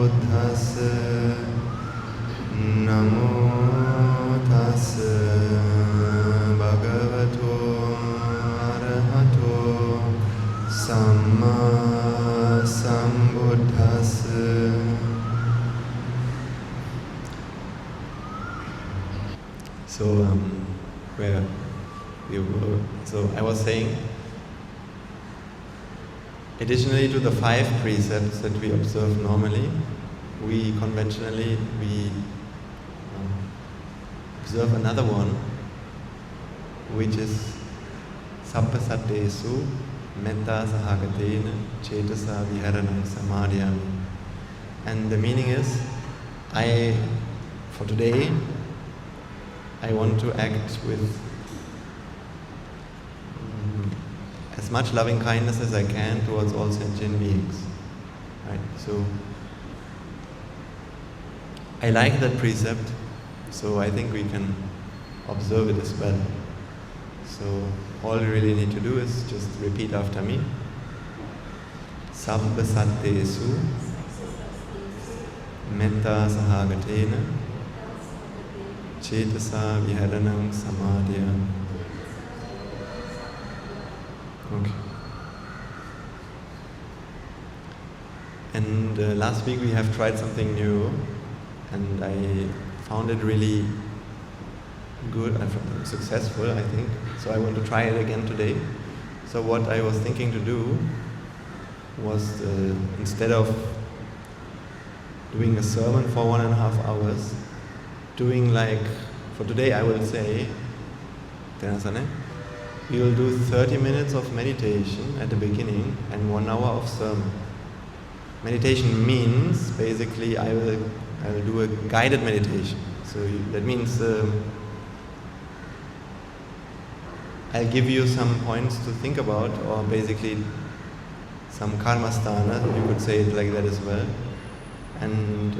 Sambuddhassa Namo Tassa Bhagavato Arahato Samma Sambuddhassa. So where we were, so I was saying, additionally to the 5 precepts that we observe normally, we conventionally observe another one, which is Sabba Sattesu Metta Sahagatena Cetasa Viharanam Samadhyami. And the meaning is, for today, I want to act with as much loving kindness as I can towards all sentient beings. Right? So I like that precept, so I think we can observe it as well. So all you really need to do is just repeat after me. Sabba Sattesu Metta Sahagatena Cetasa Viharanam Samadhyam. Okay. And last week we have tried something new, and I found it really good and successful, I think. So I want to try it again today. So what I was thinking to do was, instead of doing a sermon for 1.5 hours, doing like, for today I will say, we will do 30 minutes of meditation at the beginning and 1 hour of sermon. Meditation means, basically, I will do a guided meditation. So that means I'll give you some points to think about, or basically some karmasthana, you could say it like that as well. And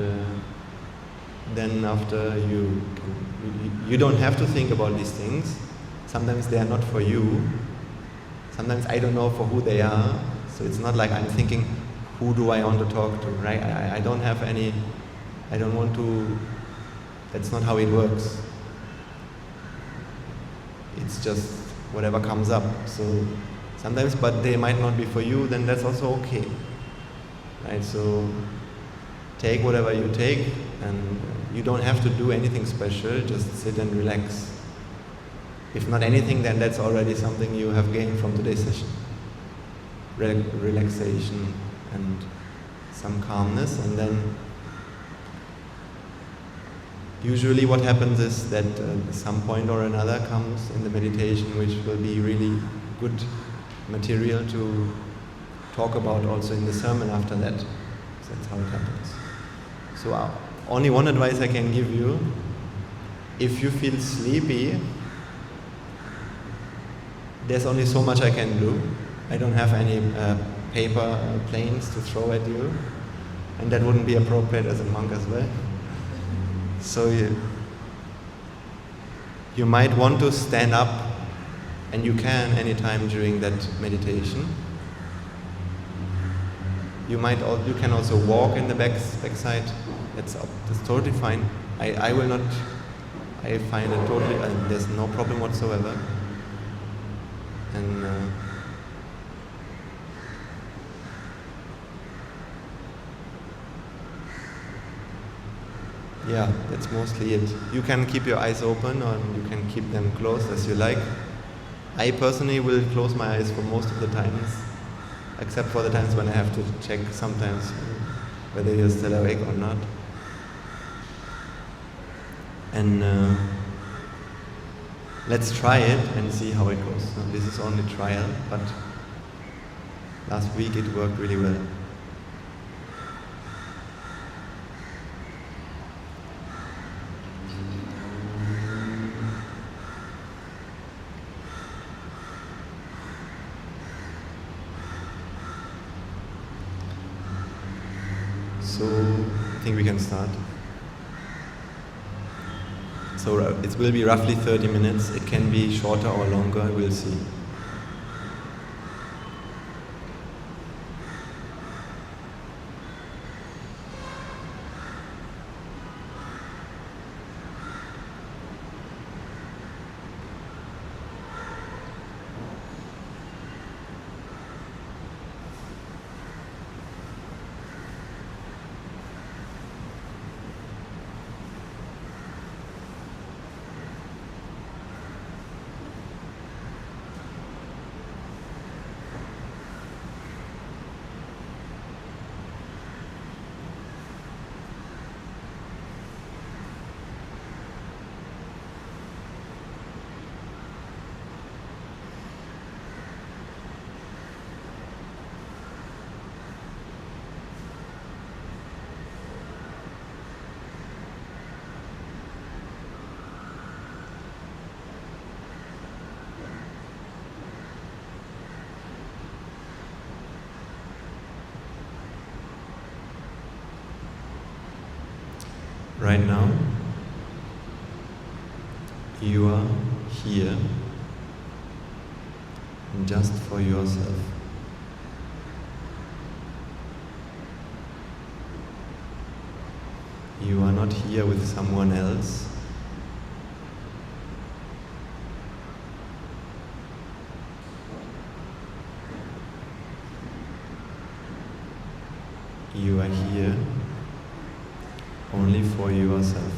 then after you don't have to think about these things. Sometimes they are not for you. Sometimes I don't know for who they are. So it's not like I'm thinking, who do I want to talk to, right? I don't have any, I don't want to, that's not how it works. It's just whatever comes up. So sometimes, but they might not be for you, then that's also okay. Right? So take whatever you take, and you don't have to do anything special, just sit and relax. If not anything, then that's already something you have gained from today's session. Relaxation and some calmness. And then usually what happens is that some point or another comes in the meditation which will be really good material to talk about also in the sermon after that. So that's how it happens. So only one advice I can give you: if you feel sleepy, there's only so much I can do. I don't have any paper planes to throw at you, and that wouldn't be appropriate as a monk as well. So you might want to stand up, and you can anytime during that meditation. You can also walk in the backside. That's totally fine. I will not. I find it totally. There's no problem whatsoever. And yeah, that's mostly it. You can keep your eyes open, or you can keep them closed as you like. I personally will close my eyes for most of the times, except for the times when I have to check sometimes whether you're still awake or not. And let's try it and see how it goes. So this is only trial, but last week it worked really well. So I think we can start. So it will be roughly 30 minutes. It can be shorter or longer, we'll see. Right now, you are here just for yourself. You are not here with someone else. You are here only for yourself.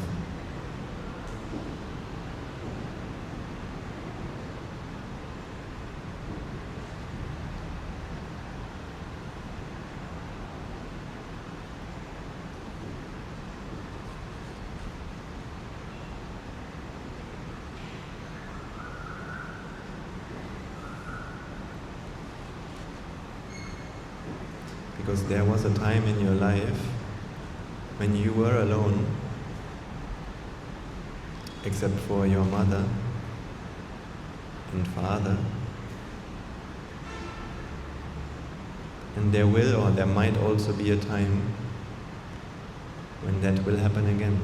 Because there was a time in your life when you were alone, except for your mother and father. And there will, or there might also be a time when that will happen again.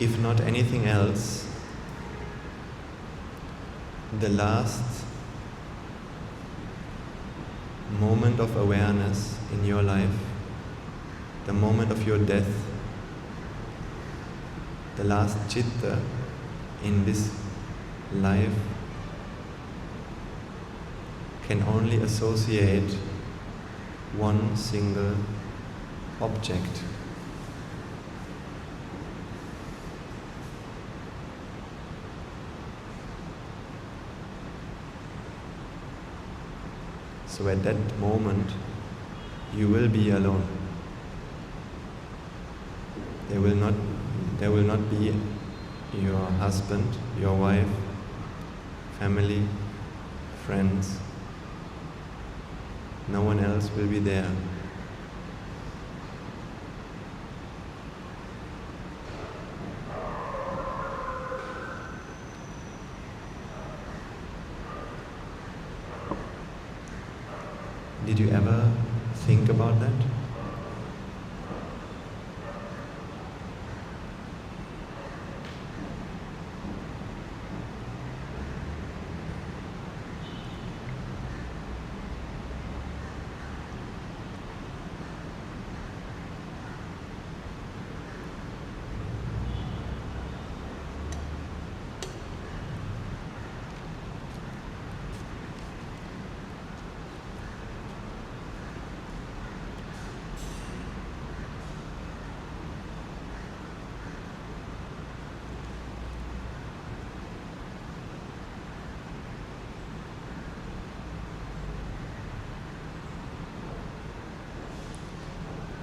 If not anything else, the last moment of awareness in your life, the moment of your death, the last chitta in this life can only associate one single object. So at that moment, you will be alone. There will not be your husband, your wife, family, friends. No one else will be there. Did you ever think about that?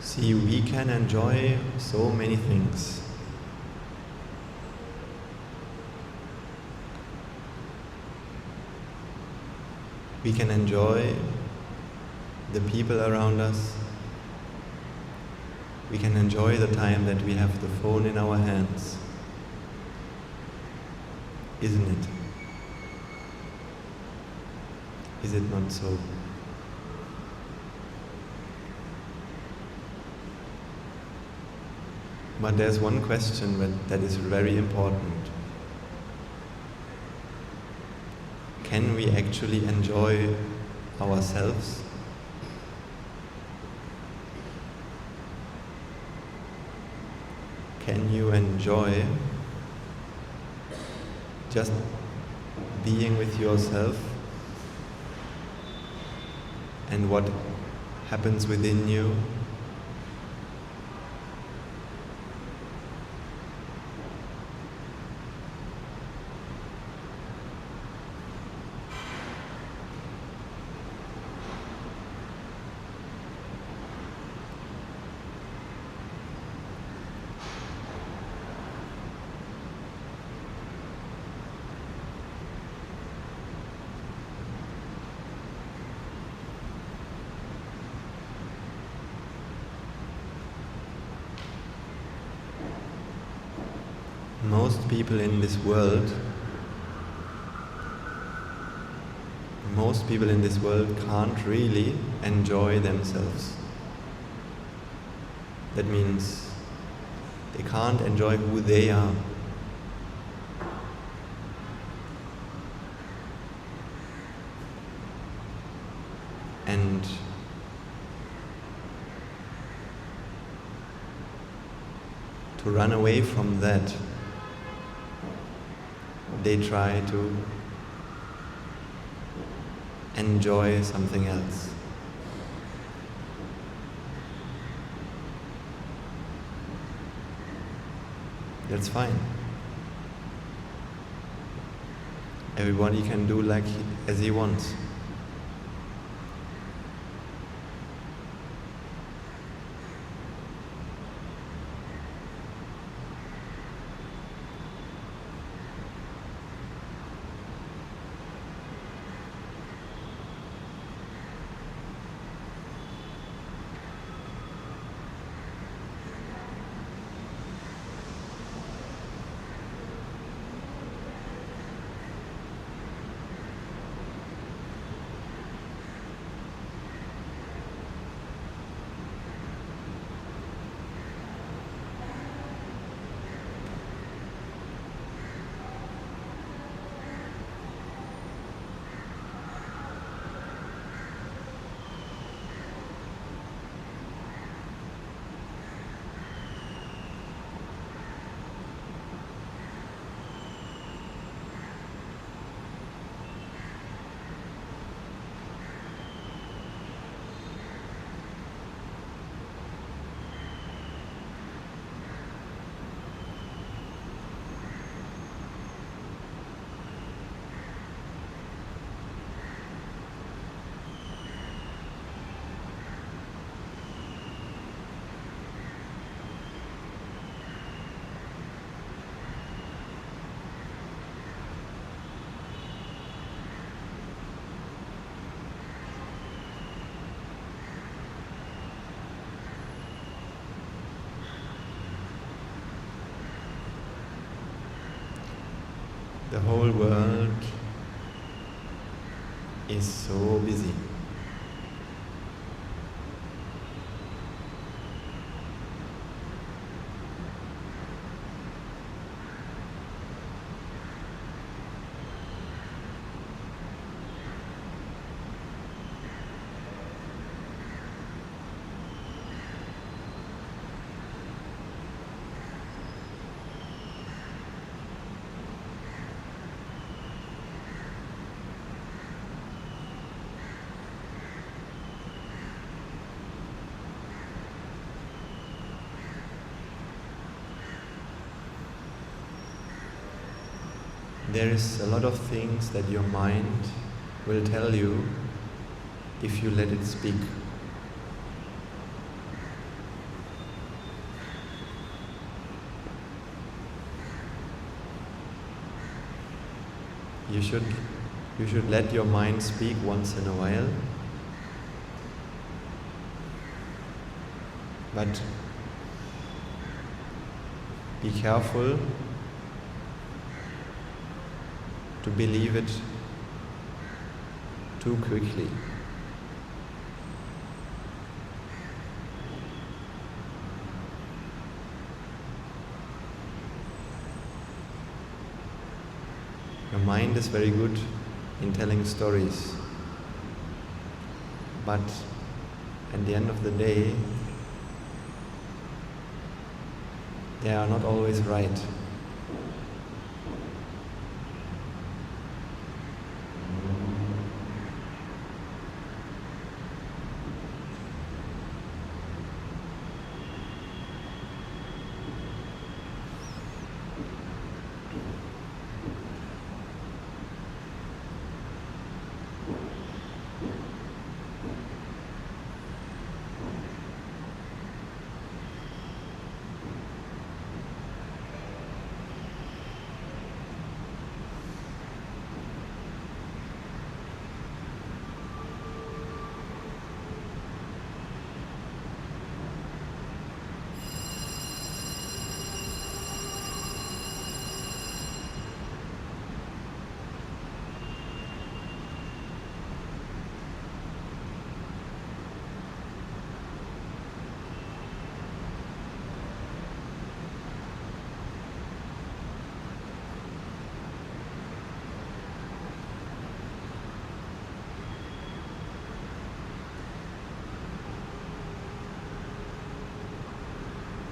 See, we can enjoy so many things. We can enjoy the people around us. We can enjoy the time that we have the phone in our hands. Isn't it? Is it not so? But there's one question that is very important. Can we actually enjoy ourselves? Can you enjoy just being with yourself and what happens within you? most people in this world can't really enjoy themselves. That means they can't enjoy who they are. And to run away from that, they try to enjoy something else. That's fine. Everybody can do as he wants. The whole world is so busy. There is a lot of things that your mind will tell you if you let it speak. You should let your mind speak once in a while, but be careful to believe it too quickly. Your mind is very good in telling stories, but at the end of the day, they are not always right.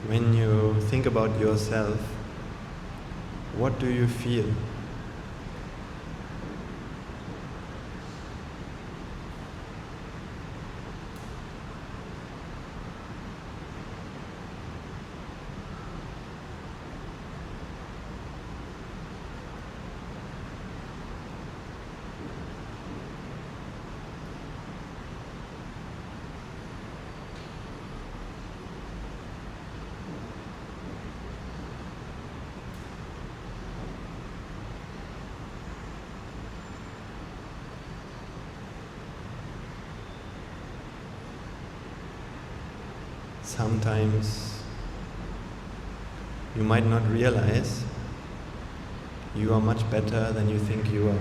when you think about yourself, what do you feel? Sometimes you might not realize you are much better than you think you are.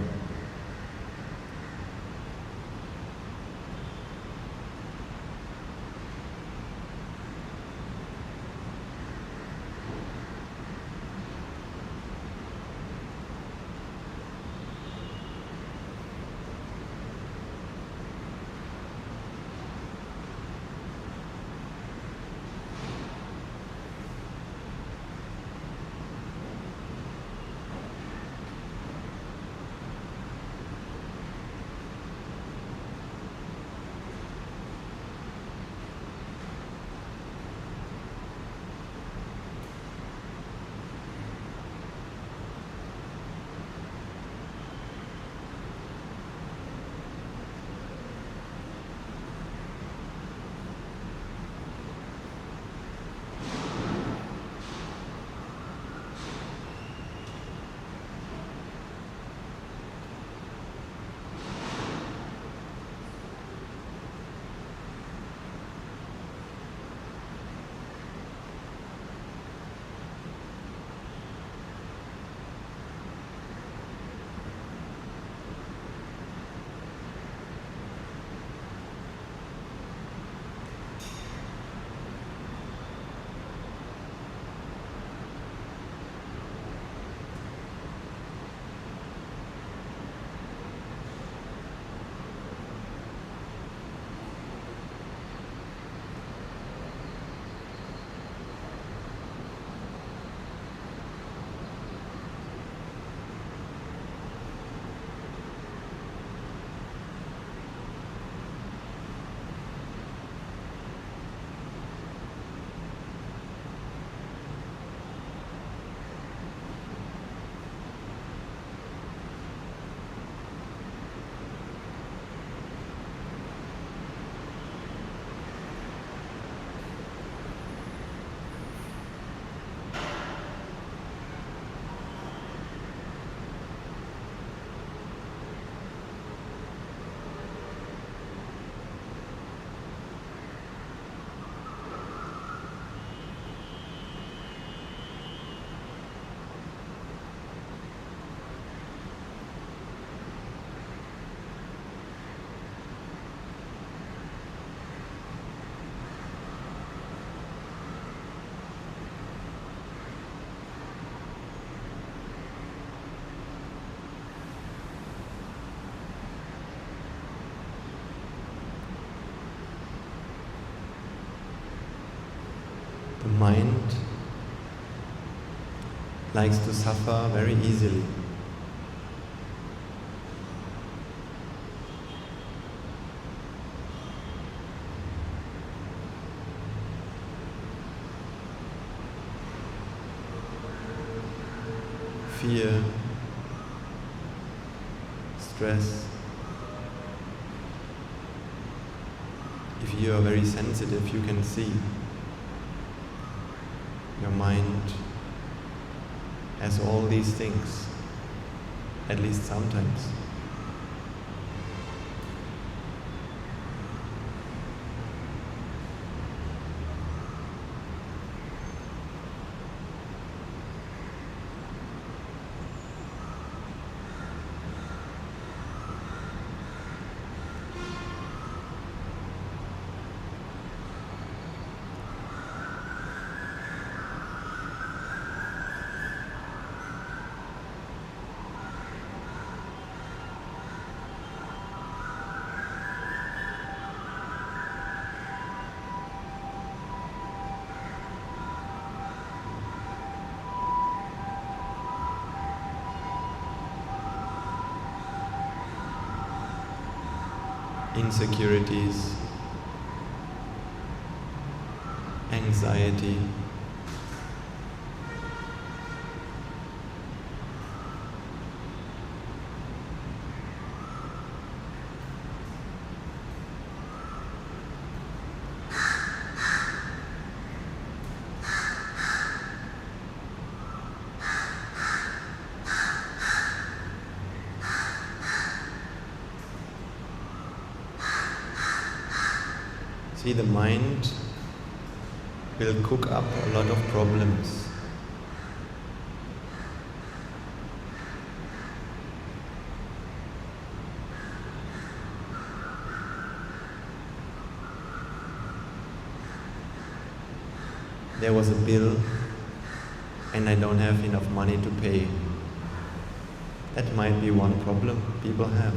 The mind likes to suffer very easily. Fear, stress. If you are very sensitive, you can see your mind has all these things, at least sometimes. insecurities, anxiety, see, the mind will cook up a lot of problems. There was a bill and I don't have enough money to pay. That might be one problem people have.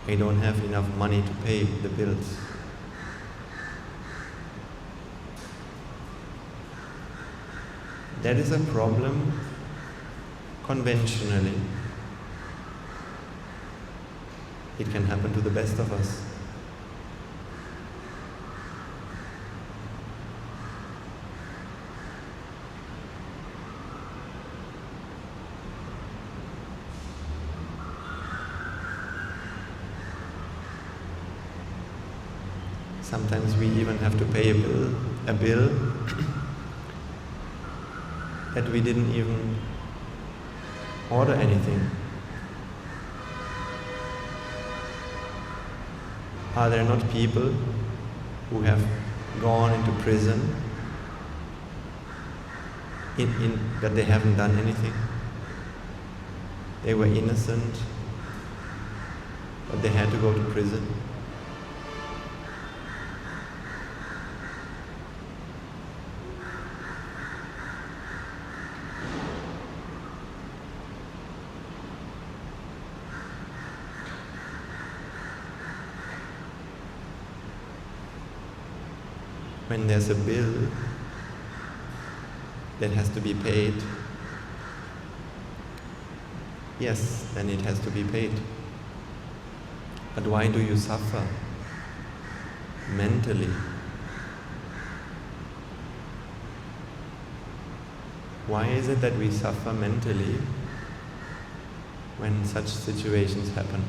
I don't have enough money to pay the bills. That is a problem conventionally. It can happen to the best of us. Sometimes we even have to pay a bill that we didn't even order anything. Are there not people who have gone into prison that they haven't done anything? They were innocent, but they had to go to prison. When there's a bill that has to be paid, yes, then it has to be paid. But why do you suffer mentally? Why is it that we suffer mentally when such situations happen?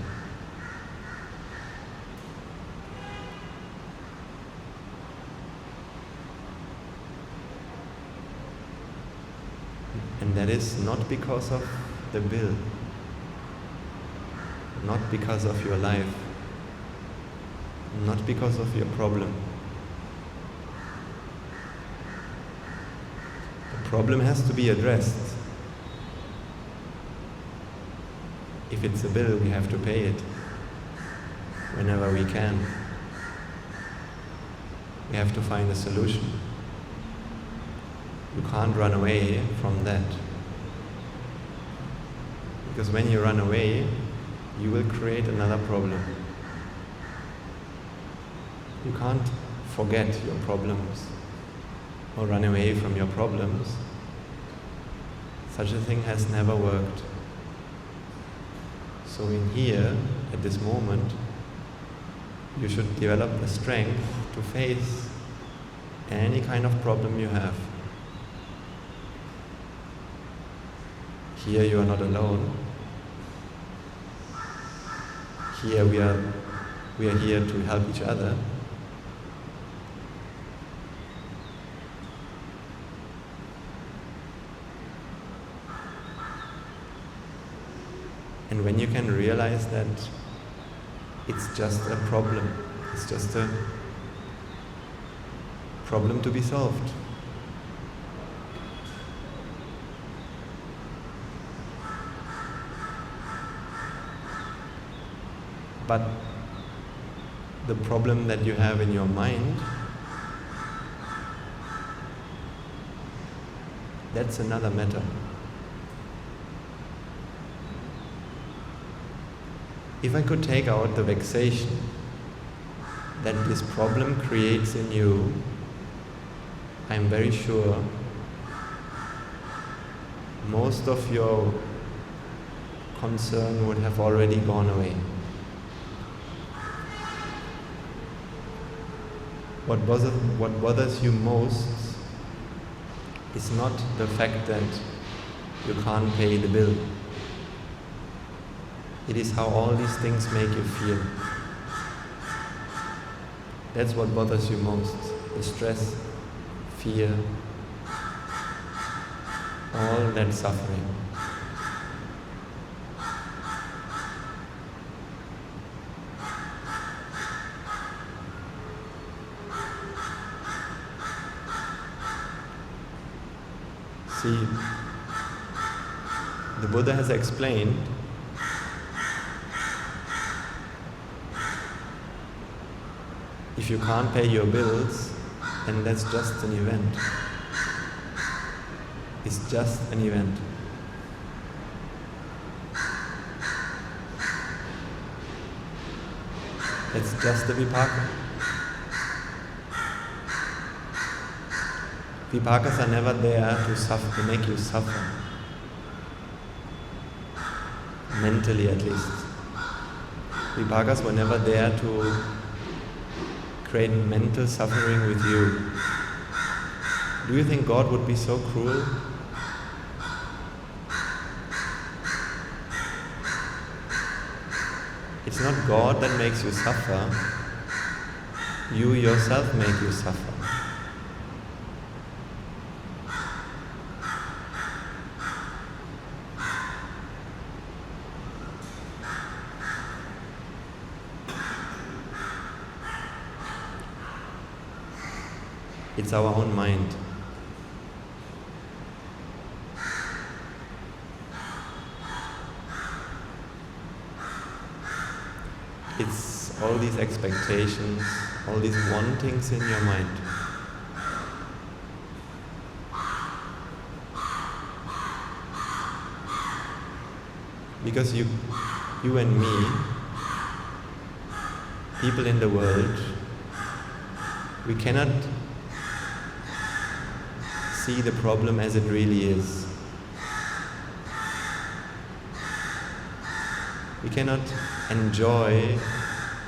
And that is not because of the bill, not because of your life, not because of your problem. The problem has to be addressed. If it's a bill, we have to pay it whenever we can. We have to find a solution. You can't run away from that. Because when you run away, you will create another problem. You can't forget your problems or run away from your problems. Such a thing has never worked. So in here, at this moment, you should develop the strength to face any kind of problem you have. Here you are not alone. Here we are here to help each other. And when you can realize that it's just a problem, it's just a problem to be solved. But the problem that you have in your mind, that's another matter. If I could take out the vexation that this problem creates in you, I'm very sure most of your concern would have already gone away. what bothers you most is not the fact that you can't pay the bill. It is how all these things make you feel. That's what bothers you most. The stress, fear, all that suffering. See, the Buddha has explained if you can't pay your bills, then that's just an event. It's just an event. It's just the vipaka. Vipakas are never there to make you suffer. Mentally at least. Vipakas were never there to create mental suffering with you. Do you think God would be so cruel? It's not God that makes you suffer. You yourself make you suffer. It's our own mind. It's all these expectations, all these wantings in your mind. Because you and me, people in the world, we cannot see the problem as it really is. We cannot enjoy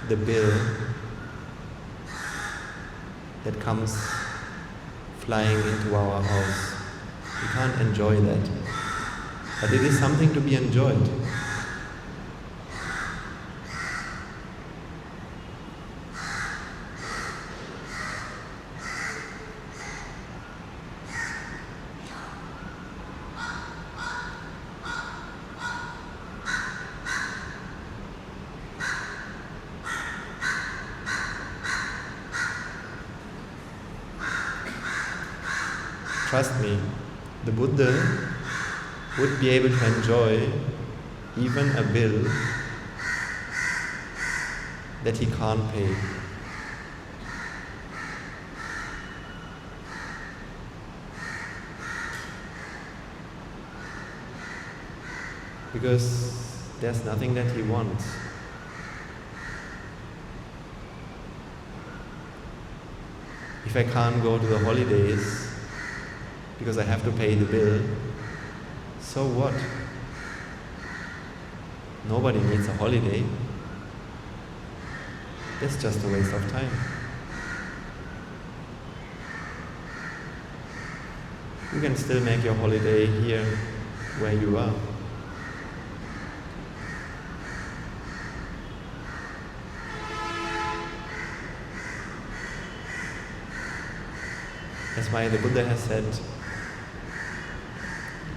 the bill that comes flying into our house. We can't enjoy that. But it is something to be enjoyed. Trust me, the Buddha would be able to enjoy even a bill that he can't pay. Because there's nothing that he wants. If I can't go to the holidays because I have to pay the bill, so what? Nobody needs a holiday. That's just a waste of time. You can still make your holiday here where you are. That's why the Buddha has said,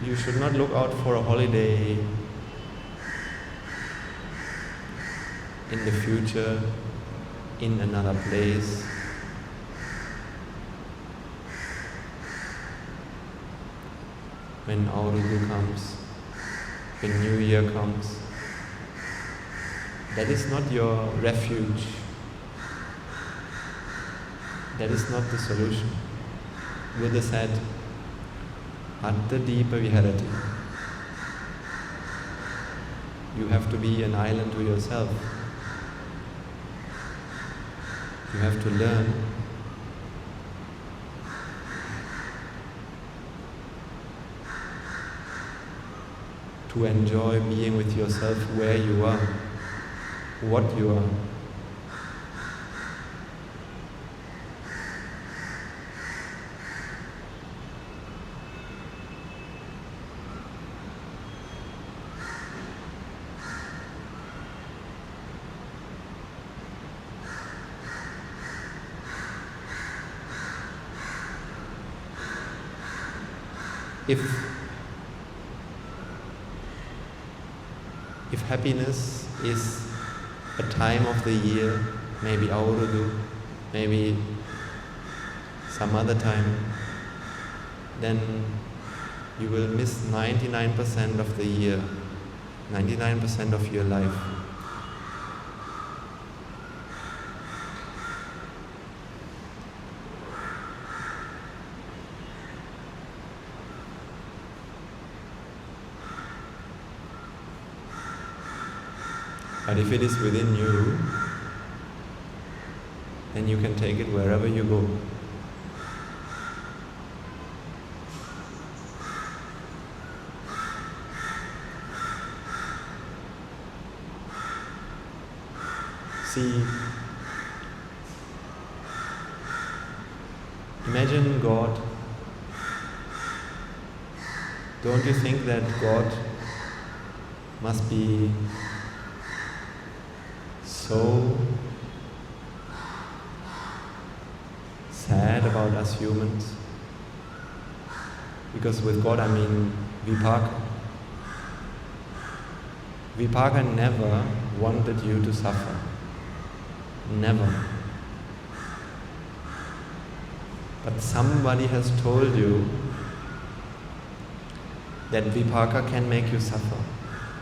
you should not look out for a holiday in the future, in another place. When Aurudhu comes, when New Year comes, that is not your refuge. That is not the solution. Buddha said, Atta Deepa Viharati. You have to be an island to yourself. You have to learn to enjoy being with yourself where you are, what you are. if happiness is a time of the year, maybe Aurudu, maybe some other time, then you will miss 99% of the year, 99% of your life. But if it is within you, then you can take it wherever you go. See, imagine God. Don't you think that God must be so sad about us humans? Because with God I mean Vipaka. Vipaka never wanted you to suffer. Never. But somebody has told you that Vipaka can make you suffer.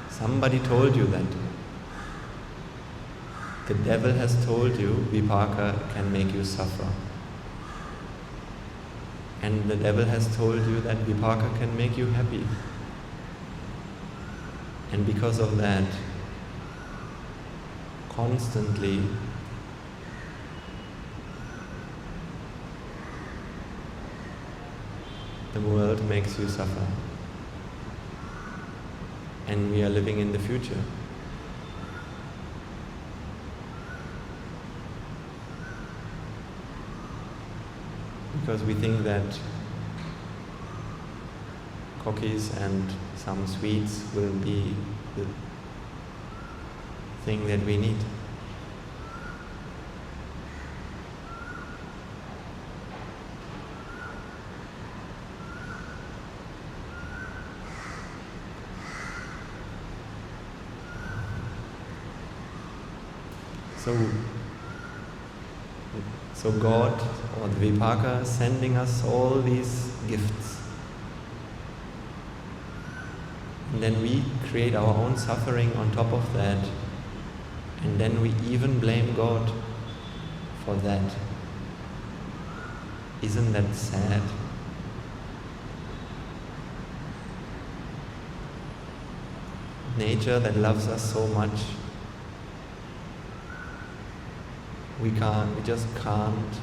Somebody told you that. The devil has told you Vipaka can make you suffer. And the devil has told you that Vipaka can make you happy. And because of that, constantly the world makes you suffer. And we are living in the future. Because we think that cookies and some sweets will be the thing that we need. So God or the Vipaka sending us all these gifts. And then we create our own suffering on top of that. And then we even blame God for that. Isn't that sad? Nature that loves us so much, we just can't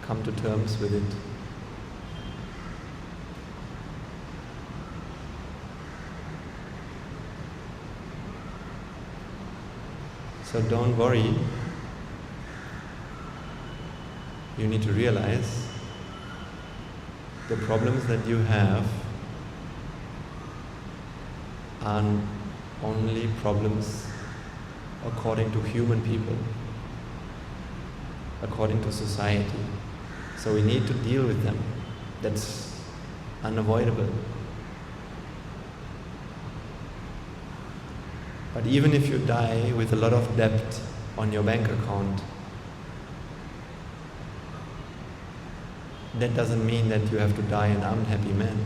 come to terms with it. So don't worry. You need to realize the problems that you have aren't only problems according to human people, according to society. So we need to deal with them. That's unavoidable. But even if you die with a lot of debt on your bank account, that doesn't mean that you have to die an unhappy man.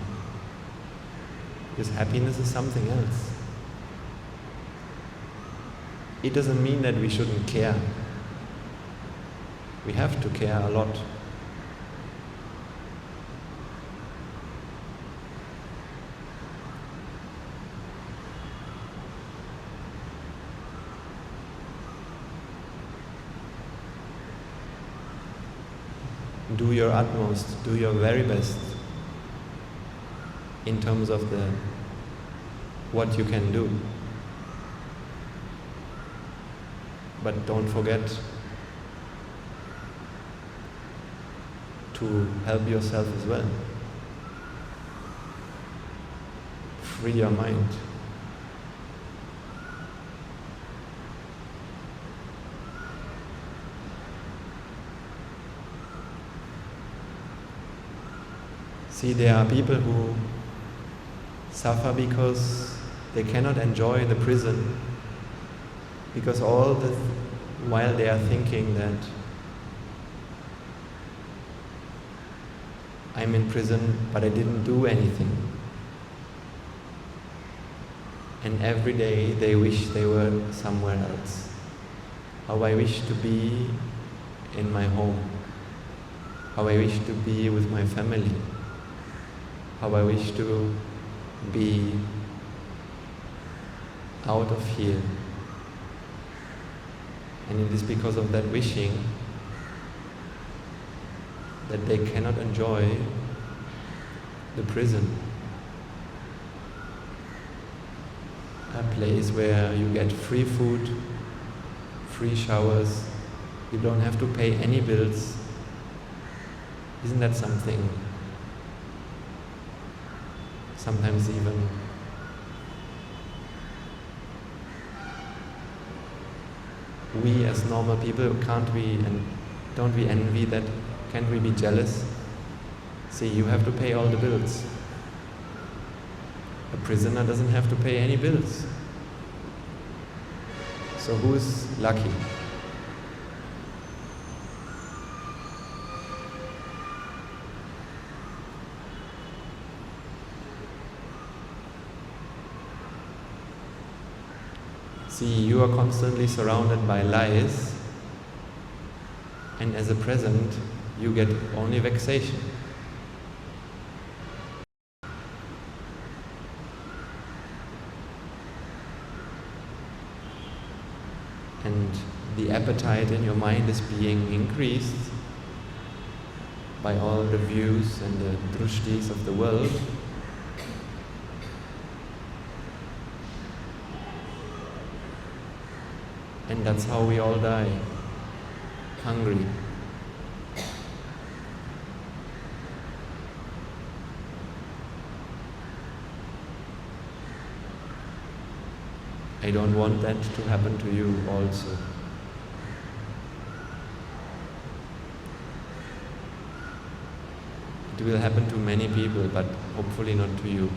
Because happiness is something else. It doesn't mean that we shouldn't care. We have to care a lot. Do your utmost, do your very best in terms of what you can do. But don't forget to help yourself as well. Free your mind. See, there are people who suffer because they cannot enjoy the prison, because all the while they are thinking that I'm in prison but I didn't do anything. And every day they wish they were somewhere else. How I wish to be in my home. How I wish to be with my family. How I wish to be out of here. And it is because of that wishing that they cannot enjoy the prison. A place where you get free food, free showers, you don't have to pay any bills. Isn't that something? Sometimes even we as normal people, don't we envy that? Can't we be jealous? See, you have to pay all the bills. A prisoner doesn't have to pay any bills. So who's lucky? See, you are constantly surrounded by lies, and as a present, you get only vexation. And the appetite in your mind is being increased by all the views and the drushtis of the world. And that's how we all die, hungry. I don't want that to happen to you also. It will happen to many people, but hopefully not to you.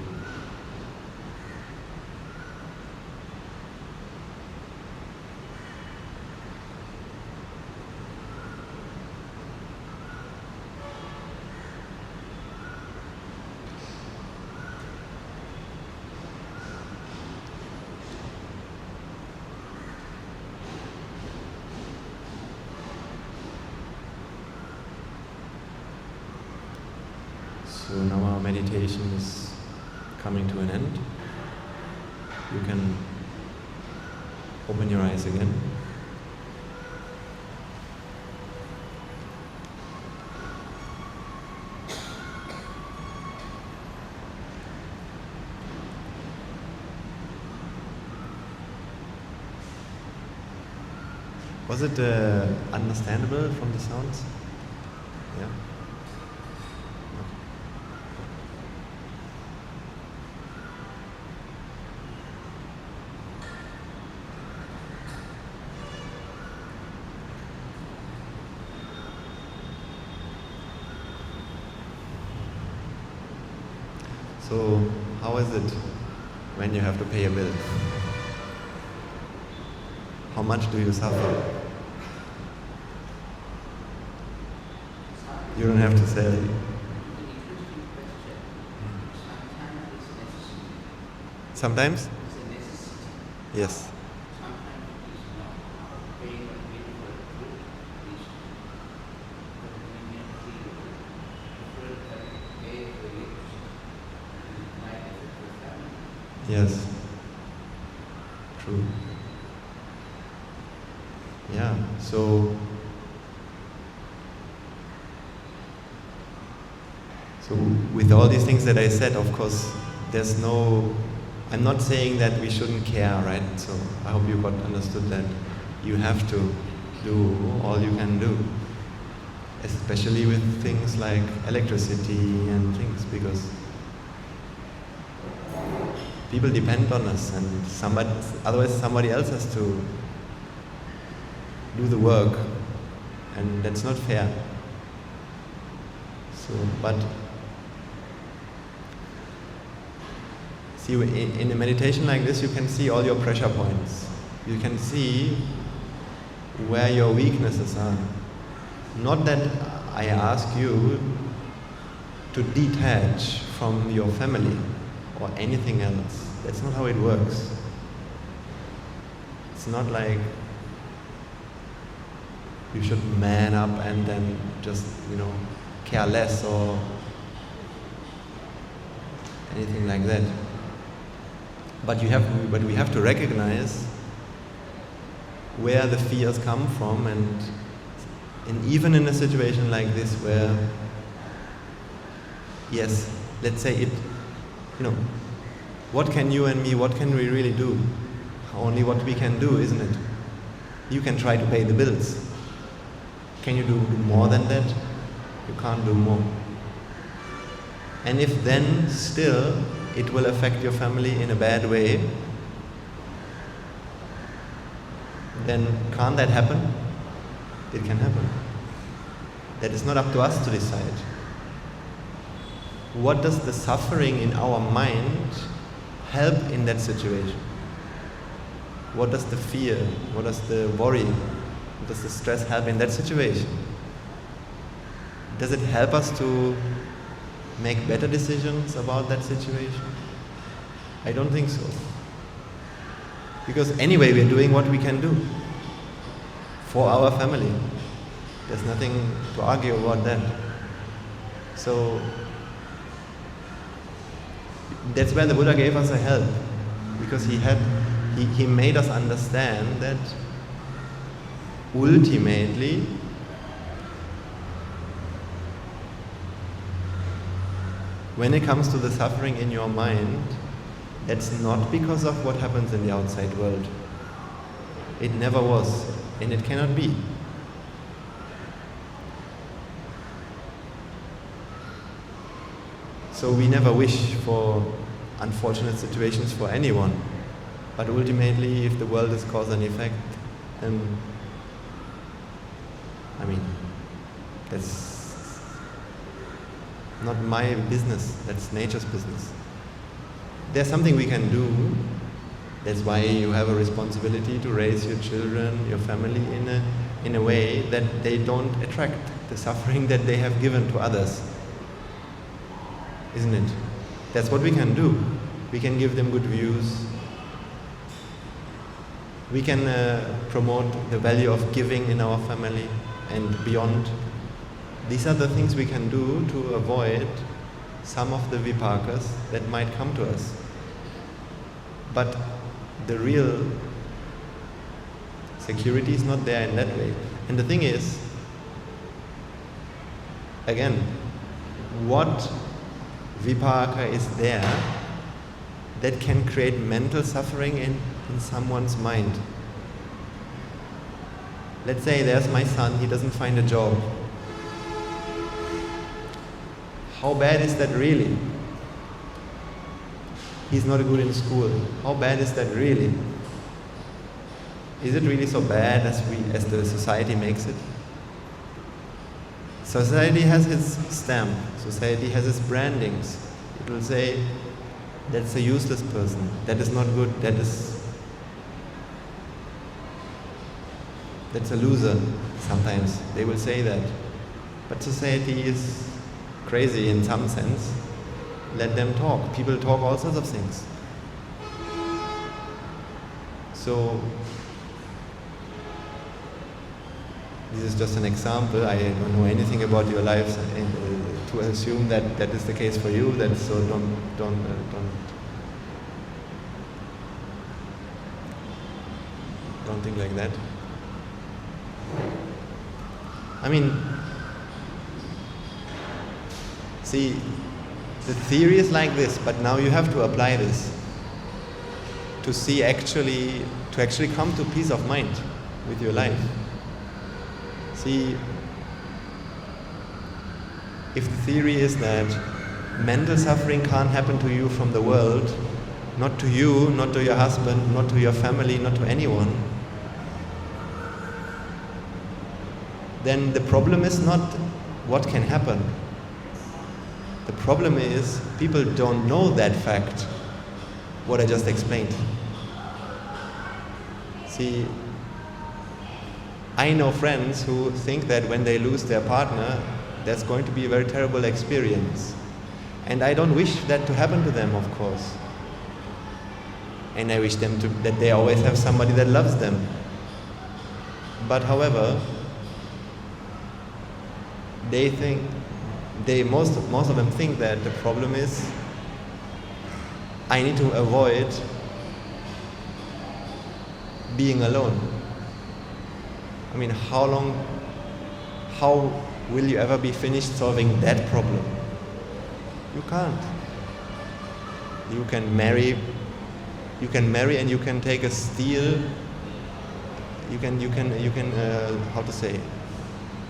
So now our meditation is coming to an end. You can open your eyes again. Was it understandable from the sounds? Yeah. So, how is it when you have to pay a bill? How much do you suffer? You don't have to say. Sometimes? Yes. Yes. True. Yeah, so with all these things that I said, of course, I'm not saying that we shouldn't care, right? So I hope you got understood that you have to do all you can do, especially with things like electricity and things, because people depend on us, and otherwise somebody else has to do the work, and that's not fair. So, but See, in a meditation like this, you can see all your pressure points. You can see where your weaknesses are. Not that I ask you to detach from your family or anything else. That's not how it works. It's not like you should man up and then just, care less or anything like that. But we have to recognize where the fears come from, and even in a situation like this where, yes, let's say it, what can you and me, what can we really do? Only what we can do, isn't it? You can try to pay the bills. Can you do more than that? You can't do more. And if then still it will affect your family in a bad way, then can't that happen? It can happen. That is not up to us to decide. What does the suffering in our mind help in that situation? What does the fear, what does the worry, what does the stress help in that situation? Does it help us to make better decisions about that situation? I don't think so. Because anyway, we're doing what we can do for our family. There's nothing to argue about that. So that's where the Buddha gave us a help, because he made us understand that ultimately when it comes to the suffering in your mind, that's not because of what happens in the outside world. It never was, and it cannot be. So we never wish for unfortunate situations for anyone. But ultimately, if the world is cause and effect, then, that's not my business, that's nature's business. There's something we can do. That's why you have a responsibility to raise your children, your family in a way that they don't attract the suffering that they have given to others. Isn't it? That's what we can do. We can give them good views. We can promote the value of giving in our family and beyond. These are the things we can do to avoid some of the vipakas that might come to us. But the real security is not there in that way. And the thing is, again, what vipaka is there that can create mental suffering in someone's mind? Let's say there's my son, he doesn't find a job. How bad is that really? He's not good in school. How bad is that really? Is it really so bad as the society makes it? Society has its stamp. Society has its brandings. It will say, that's a useless person. That is not good. That's a loser. Sometimes they will say that. But society is crazy in some sense. Let them talk. People talk all sorts of things. So this is just an example. I don't know anything about your lives to assume that that is the case for you. So don't think like that. See, the theory is like this, but now you have to apply this to actually come to peace of mind with your life. See, if the theory is that mental suffering can't happen to you from the world, not to you, not to your husband, not to your family, not to anyone, then the problem is not what can happen. The problem is people don't know that fact. what I just explained. See, I know friends who think that when they lose their partner, that's going to be a very terrible experience. And I don't wish that to happen to them, of course. And I wish them that they always have somebody that loves them. But however, most of them think that the problem is I need to avoid being alone. I mean, how will you ever be finished solving that problem? You can't. You can marry and you can take a steel, you can how to say,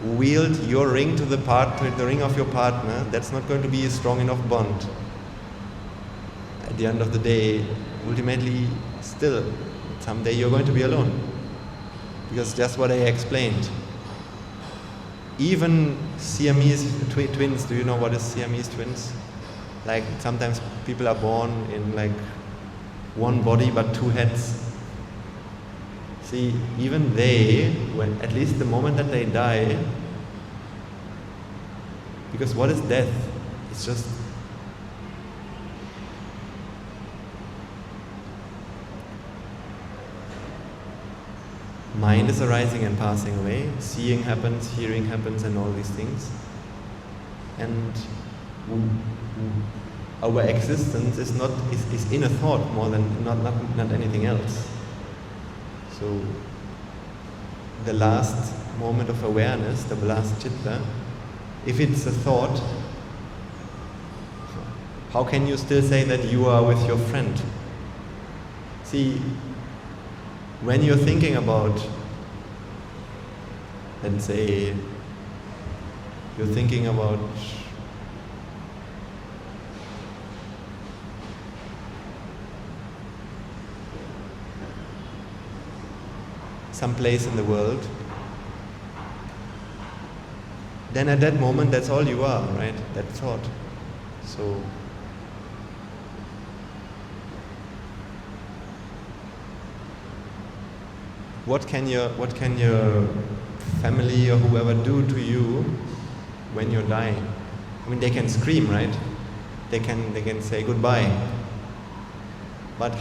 wield your ring to the ring of your partner. That's not going to be a strong enough bond. At the end of the day, ultimately, still, someday you're going to be alone. Because that's what I explained. Even Siamese twins, do you know what is Siamese twins? Like sometimes people are born in like one body but two heads. See, even they, when at least the moment that they die, because what is death? It's just mind is arising and passing away, seeing happens, hearing happens, and all these things. And our existence is in a thought more than not anything else. So the last moment of awareness, the last citta, if it's a thought, how can you still say that you are with your friend? See, when you're thinking about, let's say, you're thinking about some place in the world, then at that moment that's all you are, right? That thought. So what can your family or whoever do to you when you're dying? I mean, they can scream, right? They can say goodbye. But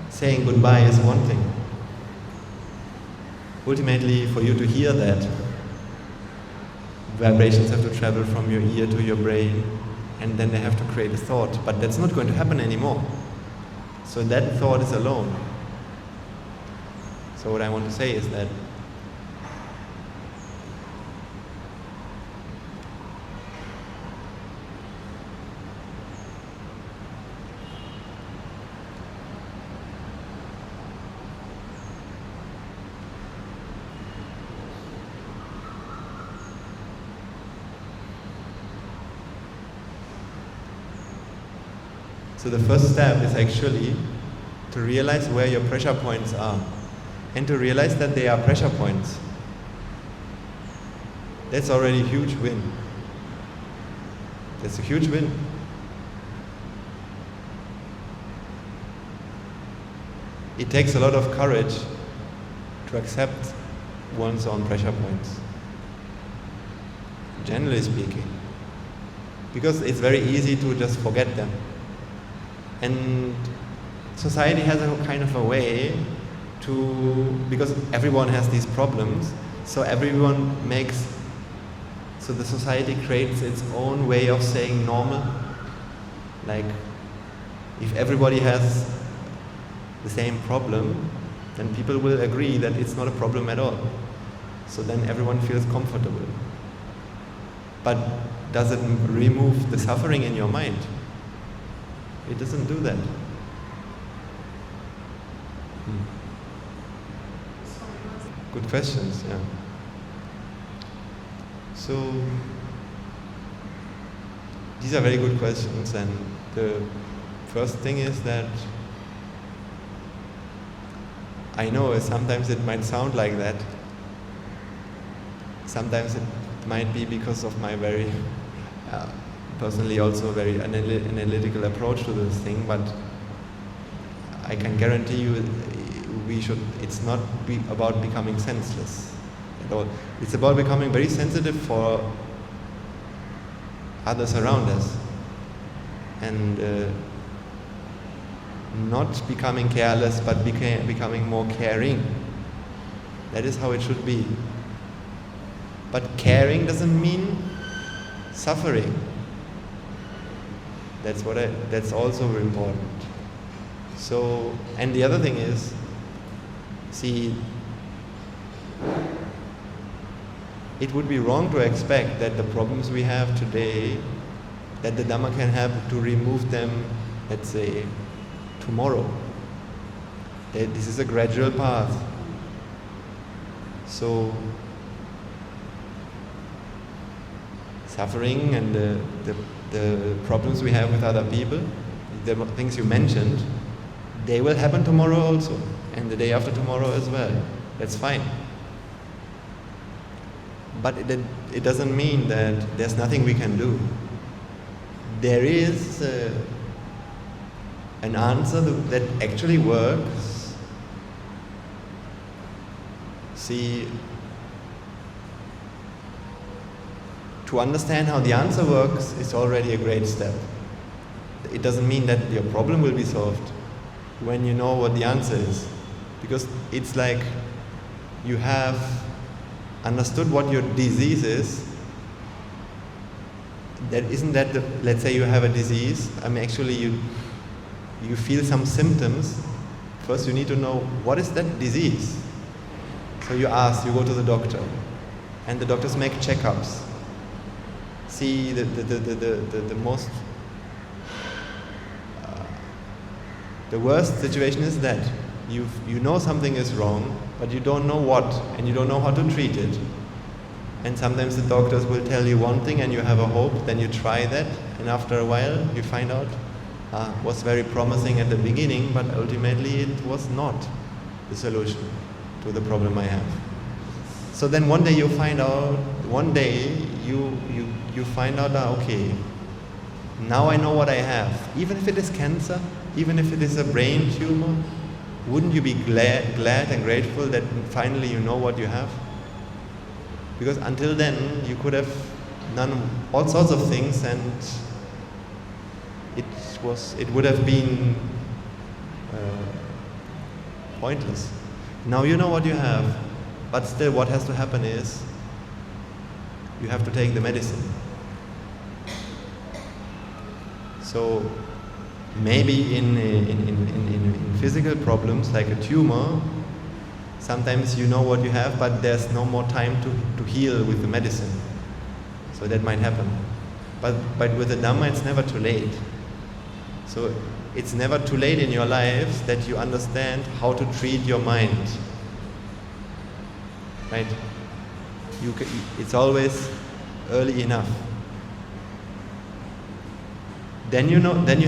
saying goodbye is one thing. Ultimately, for you to hear that, vibrations have to travel from your ear to your brain, and then they have to create a thought. But that's not going to happen anymore. So that thought is alone. So what I want to say is that so the first step is actually to realize where your pressure points are. And to realize that they are pressure points. That's already a huge win. That's a huge win. It takes a lot of courage to accept one's own pressure points, generally speaking. Because it's very easy to just forget them. And society has a kind of a way because everyone has these problems, so the society creates its own way of saying normal. Like, if everybody has the same problem, then people will agree that it's not a problem at all. So then everyone feels comfortable. But does it remove the suffering in your mind? It doesn't do that. Good questions, yeah. So, these are very good questions, and the first thing is that I know sometimes it might sound like that. Sometimes it might be because of my very personally also a very analytical approach to this thing, but I can guarantee you it's not about becoming senseless at all. It's about becoming very sensitive for others around us, and not becoming careless, but becoming more caring. That is how it should be. But caring doesn't mean suffering. That's also very important. So, and the other thing is, see, it would be wrong to expect that the problems we have today, that the Dhamma can help to remove them, let's say, tomorrow. This is a gradual path. So, suffering and the problems we have with other people, the things you mentioned, they will happen tomorrow also, and the day after tomorrow as well. That's fine. But it doesn't mean that there's nothing we can do. There is an answer that actually works. See, to understand how the answer works is already a great step. It doesn't mean that your problem will be solved when you know what the answer is. Because it's like you have understood what your disease is. Let's say you have a disease, actually you feel some symptoms. First you need to know what is that disease. So you go to the doctor, and the doctors make checkups. See, the most the worst situation is that you know something is wrong, but you don't know what, and you don't know how to treat it. And sometimes the doctors will tell you one thing and you have a hope, then you try that, and after a while you find out was very promising at the beginning, but ultimately it was not the solution to the problem I have. So then one day you find out, okay, now I know what I have. Even if it is cancer, even if it is a brain tumor, wouldn't you be glad and grateful that finally you know what you have? Because until then you could have done all sorts of things, and it would have been pointless. Now you know what you have, but still what has to happen is you have to take the medicine. So maybe in physical problems like a tumor, sometimes you know what you have, but there's no more time to heal with the medicine. So that might happen. But with the Dhamma, it's never too late. So it's never too late in your life that you understand how to treat your mind. Right? It's always early enough. Then you know. Then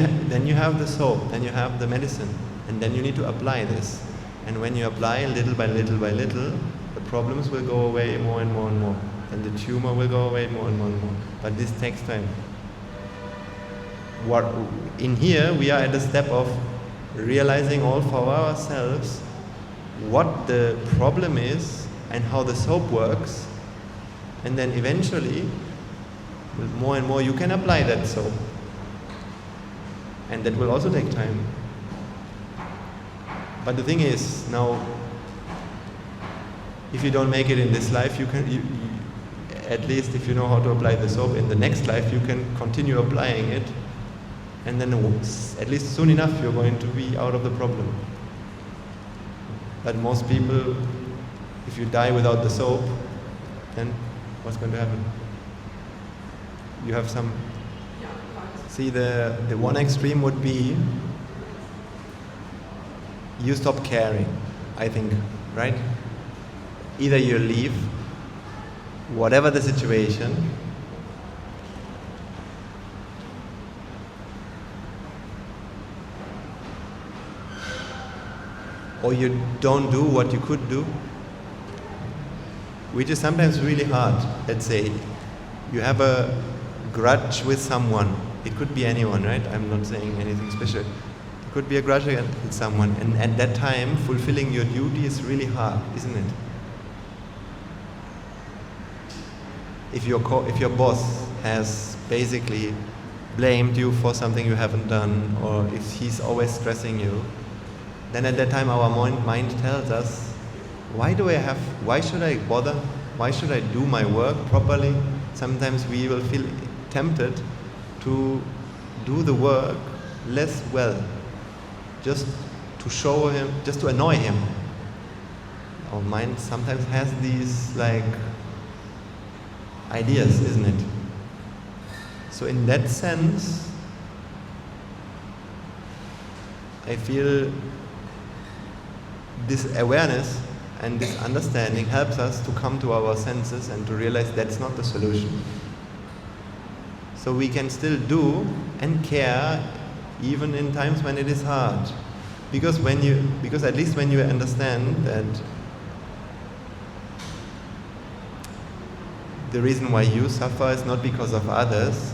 you have the soap. Then you have the medicine, and then you need to apply this. And when you apply little by little by little, the problems will go away more and more and more, and the tumor will go away more and more and more. But this takes time. In here, we are at the step of realizing all for ourselves what the problem is and how the soap works, and then eventually, more and more, you can apply that soap. And that will also take time. But the thing is, now, if you don't make it in this life, at least if you know how to apply the soap in the next life, you can continue applying it, and then at least soon enough you're going to be out of the problem. But most people, if you die without the soap, then what's going to happen? You have some... See, the one extreme would be you stop caring, I think, right? Either you leave, whatever the situation, or you don't do what you could do, which is sometimes really hard. Let's say you have a grudge with someone, it could be anyone, right? I'm not saying anything special. It could be a grudge with someone, and at that time, fulfilling your duty is really hard, isn't it? If your boss has basically blamed you for something you haven't done, or if he's always stressing you, then at that time our mind tells us, why should I bother? Why should I do my work properly? Sometimes we will feel tempted to do the work less well, just to show him, just to annoy him. Our mind sometimes has these ideas, isn't it? So in that sense, I feel this awareness and this understanding helps us to come to our senses and to realize that's not the solution. So we can still do and care even in times when it is hard. Because at least when you understand that the reason why you suffer is not because of others.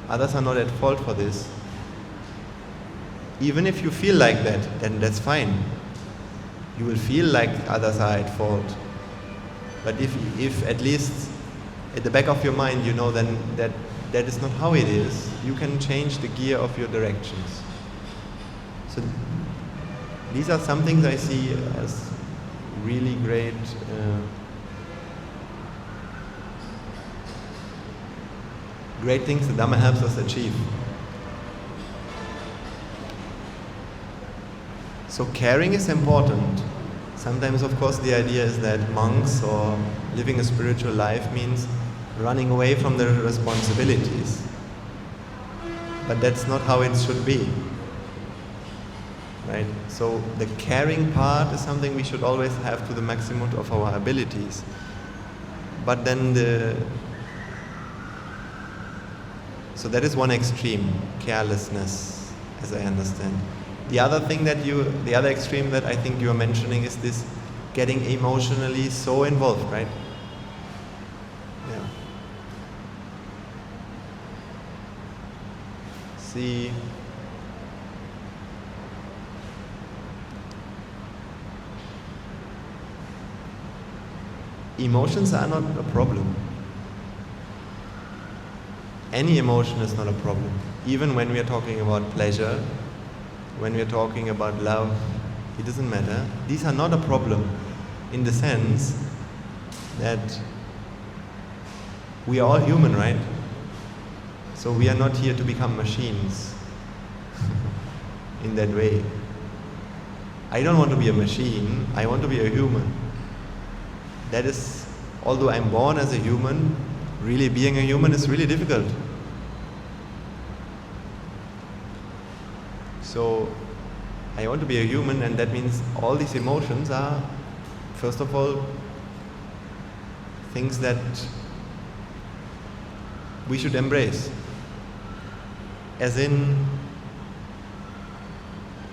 Others are not at fault for this. Even if you feel like that, then that's fine. You will feel like others are at fault. But if at least at the back of your mind you know then that is not how it is, you can change the gear of your directions. So these are some things I see as really great things the Dhamma helps us achieve. So caring is important. Sometimes, of course, the idea is that monks or living a spiritual life means running away from their responsibilities. But that's not how it should be. Right? So the caring part is something we should always have to the maximum of our abilities. But then so that is one extreme, carelessness, as I understand. The other extreme that I think you are mentioning is this getting emotionally so involved, right? Yeah. See, emotions are not a problem. Any emotion is not a problem. Even when we are talking about pleasure, when we are talking about love, it doesn't matter. These are not a problem in the sense that we are all human, right? So we are not here to become machines in that way. I don't want to be a machine, I want to be a human. That is, although I'm born as a human, really being a human is really difficult. So I want to be a human, and that means all these emotions are, first of all, things that we should embrace. As in,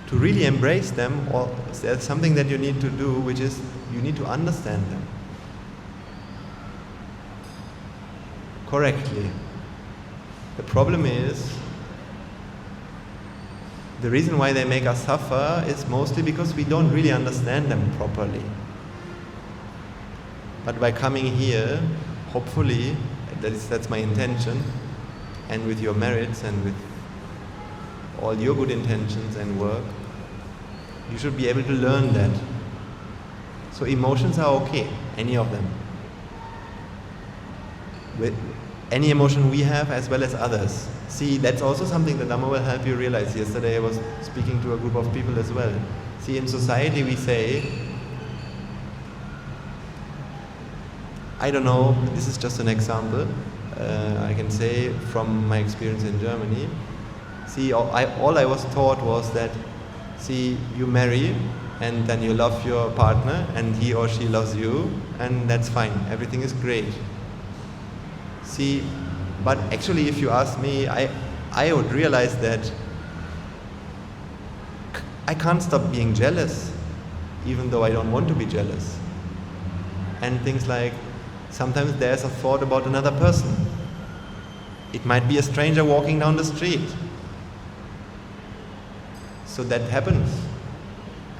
to really embrace them, or there's something that you need to do, which is you need to understand them correctly. The problem is, the reason why they make us suffer is mostly because we don't really understand them properly. But by coming here, hopefully, that's my intention, and with your merits and with all your good intentions and work, you should be able to learn that. So emotions are okay, any of them. With any emotion we have as well as others. See, that's also something the Dhamma will help you realize. Yesterday I was speaking to a group of people as well. See, in society we say, I don't know, this is just an example, I can say from my experience in Germany. See, all I was taught was that, see, you marry and then you love your partner and he or she loves you, and that's fine, everything is great. See, but actually if you ask me, I would realize that I can't stop being jealous, even though I don't want to be jealous. And things like, sometimes there's a thought about another person. It might be a stranger walking down the street. So that happens.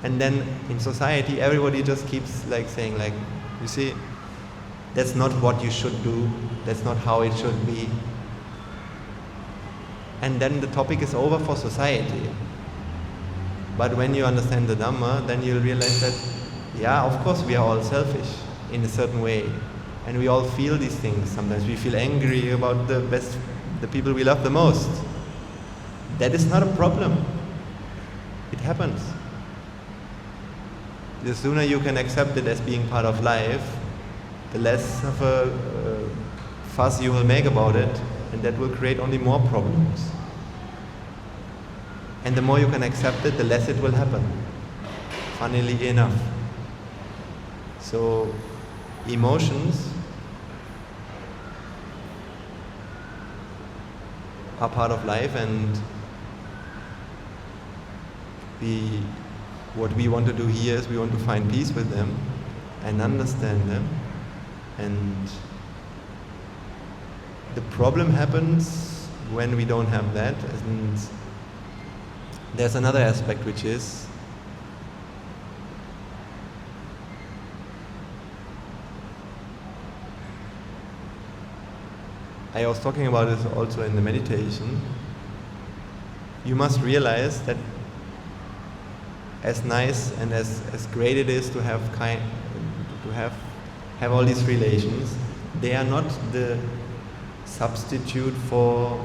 And then in society, everybody just keeps like saying like, you see, that's not what you should do. That's not how it should be. And then the topic is over for society. But when you understand the Dhamma, then you'll realize that, yeah, of course we are all selfish in a certain way. And we all feel these things. Sometimes we feel angry about the people we love the most. That is not a problem. It happens. The sooner you can accept it as being part of life, the less of a fuss you will make about it, and that will create only more problems. And the more you can accept it, the less it will happen, funnily enough. So, emotions are part of life, and what we want to do here is we want to find peace with them and understand them. And the problem happens when we don't have that. And there's another aspect, which is I was talking about this also in the meditation. You must realize that as nice and as great it is to have have all these relations, they are not the substitute for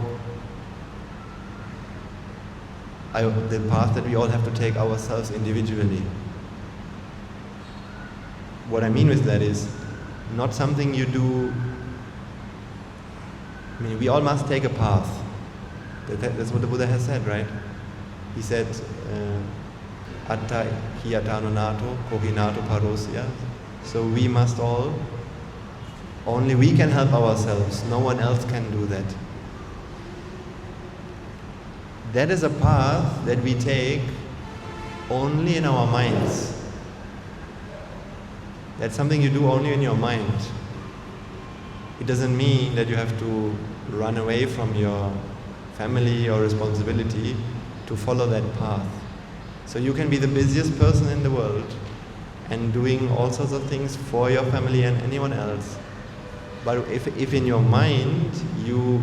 the path that we all have to take ourselves individually. What I mean with that is not something you do. I mean, we all must take a path. That's what the Buddha has said, right? He said, Atta hiyatano nato, kohinato parosya. So we must all, only we can help ourselves, no one else can do that. That is a path that we take only in our minds. That's something you do only in your mind. It doesn't mean that you have to run away from your family or responsibility to follow that path. So you can be the busiest person in the world and doing all sorts of things for your family and anyone else. But if in your mind you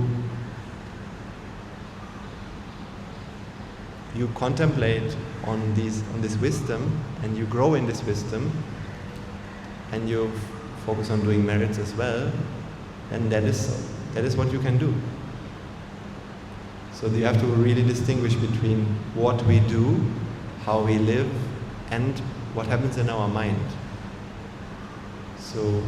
contemplate on this wisdom and you grow in this wisdom and you focus on doing merits as well, then that is what you can do. So you have to really distinguish between what we do, how we live, and what happens in our mind. So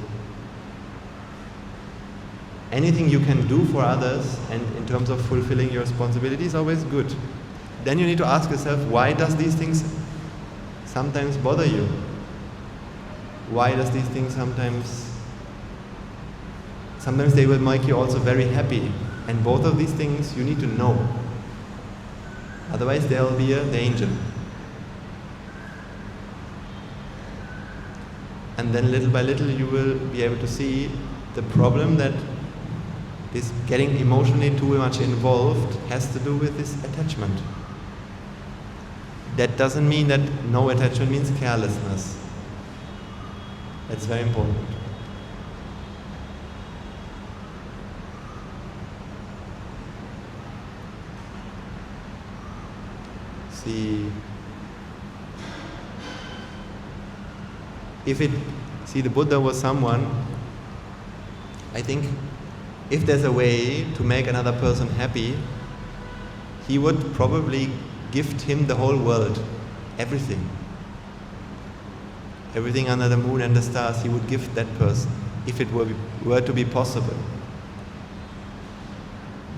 anything you can do for others and in terms of fulfilling your responsibility is always good. Then you need to ask yourself, why does these things sometimes bother you? Why does these things sometimes they will make you also very happy. And both of these things you need to know. Otherwise there will be a danger. And then little by little you will be able to see the problem that this getting emotionally too much involved has to do with this attachment. That doesn't mean that no attachment means carelessness. That's very important. The Buddha was someone, I think, if there's a way to make another person happy, he would probably gift him the whole world, everything. Everything under the moon and the stars, he would gift that person, if it were to be possible.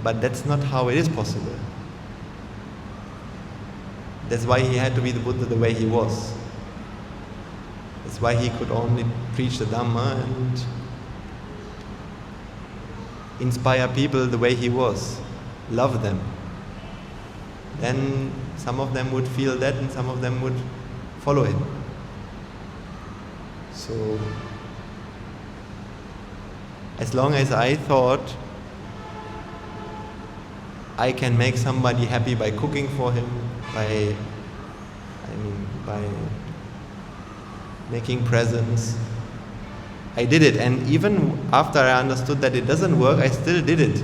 But that's not how it is possible. That's why he had to be the Buddha the way he was. That's why he could only preach the Dhamma and inspire people the way he was, love them. Then some of them would feel that and some of them would follow him. So, as long as I thought I can make somebody happy by cooking for him, by making presents. I did it, and even after I understood that it doesn't work, I still did it.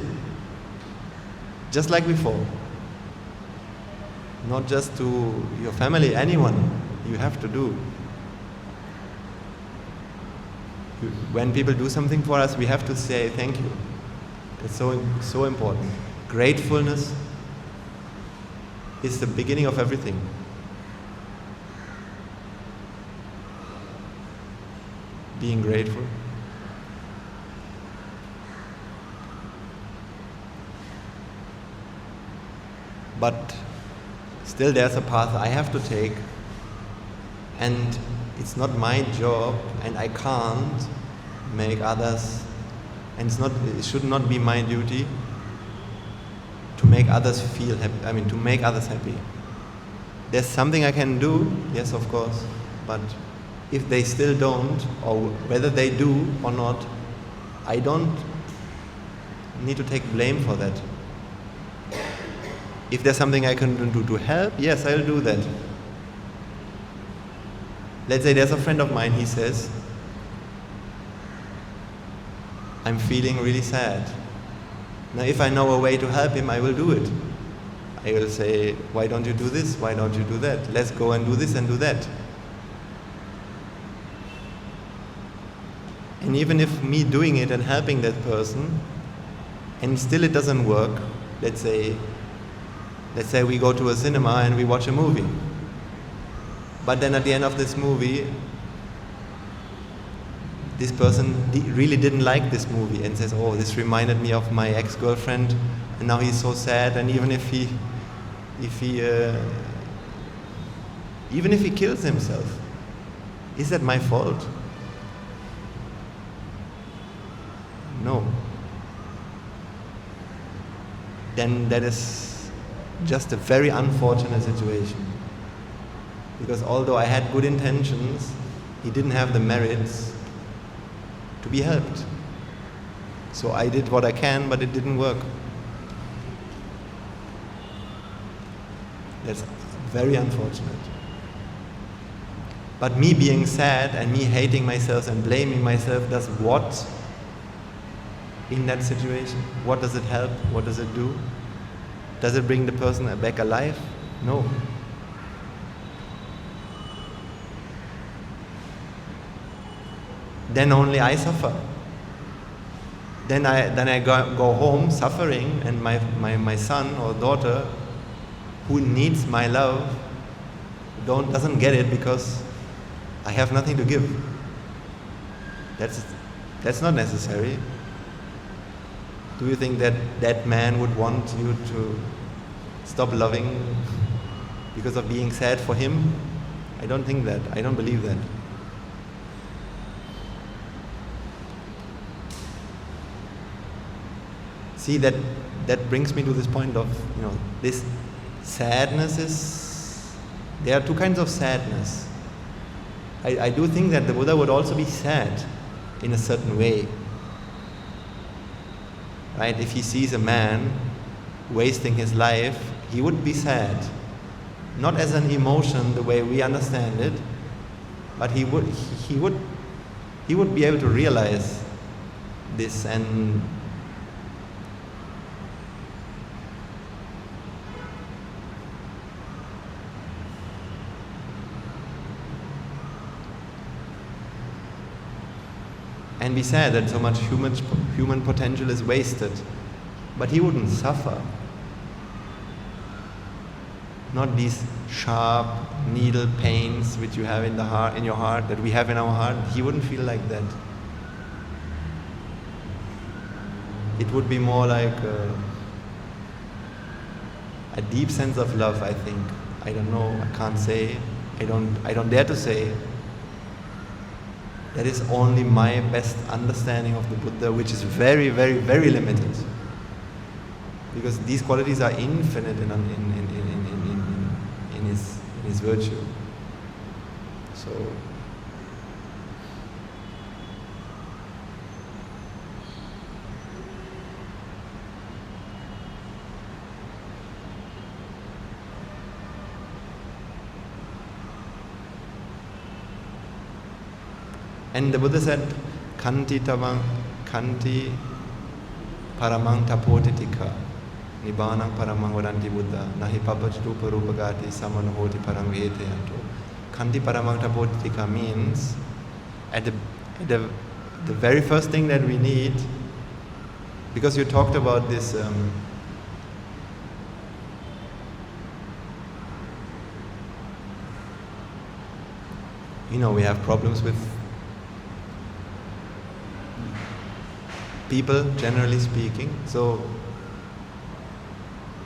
Just like before. Not just to your family, anyone, you have to do. When people do something for us, we have to say thank you. It's so important. Gratefulness is the beginning of everything. Being grateful. But still there's a path I have to take, and it's not my job, and I can't make others, and it should not be my duty to make others feel happy, to make others happy. There's something I can do, yes, of course, but if they still don't, or whether they do or not, I don't need to take blame for that. If there's something I can do to help, yes, I'll do that. Let's say there's a friend of mine, he says, I'm feeling really sad. Now if I know a way to help him, I will do it. I will say, why don't you do this? Why don't you do that? Let's go and do this and do that. And even if me doing it and helping that person, and still it doesn't work, let's say we go to a cinema and we watch a movie. But then at the end of this movie, this person really didn't like this movie and says, oh, this reminded me of my ex-girlfriend, and now he's so sad, and even if he kills himself, is that my fault? No. Then that is just a very unfortunate situation. Because although I had good intentions, he didn't have the merits to be helped. So I did what I can, but it didn't work. That's very unfortunate. But me being sad and me hating myself and blaming myself does what in that situation? What does it help? What does it do? Does it bring the person back alive? No. Then only I suffer. Then I go home suffering, and my son or daughter who needs my love doesn't get it because I have nothing to give. That's not necessary. Do you think that man would want you to stop loving because of being sad for him? I don't think that. I don't believe that. See, that brings me to this point of, this sadness is, there are two kinds of sadness. I do think that the Buddha would also be sad in a certain way. Right? If he sees a man wasting his life, he would be sad. Not as an emotion the way we understand it, but he would be able to realize this and be sad that so much human potential is wasted. But he wouldn't suffer. Not these sharp needle pains which you have in your heart, that we have in our heart. He wouldn't feel like that. It would be more like a deep sense of love, I think. I don't know, I can't say. I don't dare to say. That is only my best understanding of the Buddha, which is very, very, very limited. Because these qualities are infinite in his virtue. So, And the Buddha said, Kanti paramang tapotitika, Nibbāna paramang vadanti Buddha, nahi papachrupa rupagati samanohoti parang vieteyanto. Kanti paramang tapotitika means at the very first thing that we need, because you talked about this we have problems with people, generally speaking. So,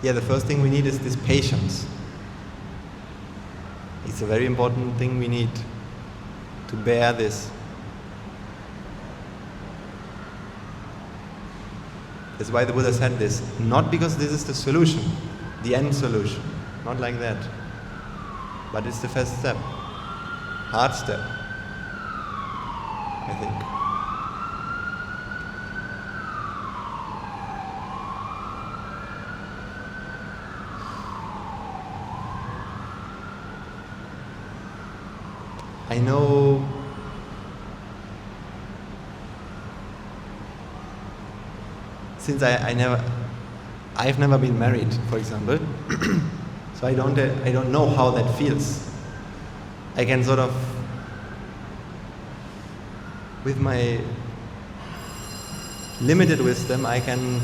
the first thing we need is this patience. It's a very important thing we need to bear this. That's why the Buddha said this. Not because this is the solution, the end solution. Not like that. But it's the first step. Hard step, I think. I know since I've never been married, for example, so I don't know how that feels. I can sort of, with my limited wisdom, I can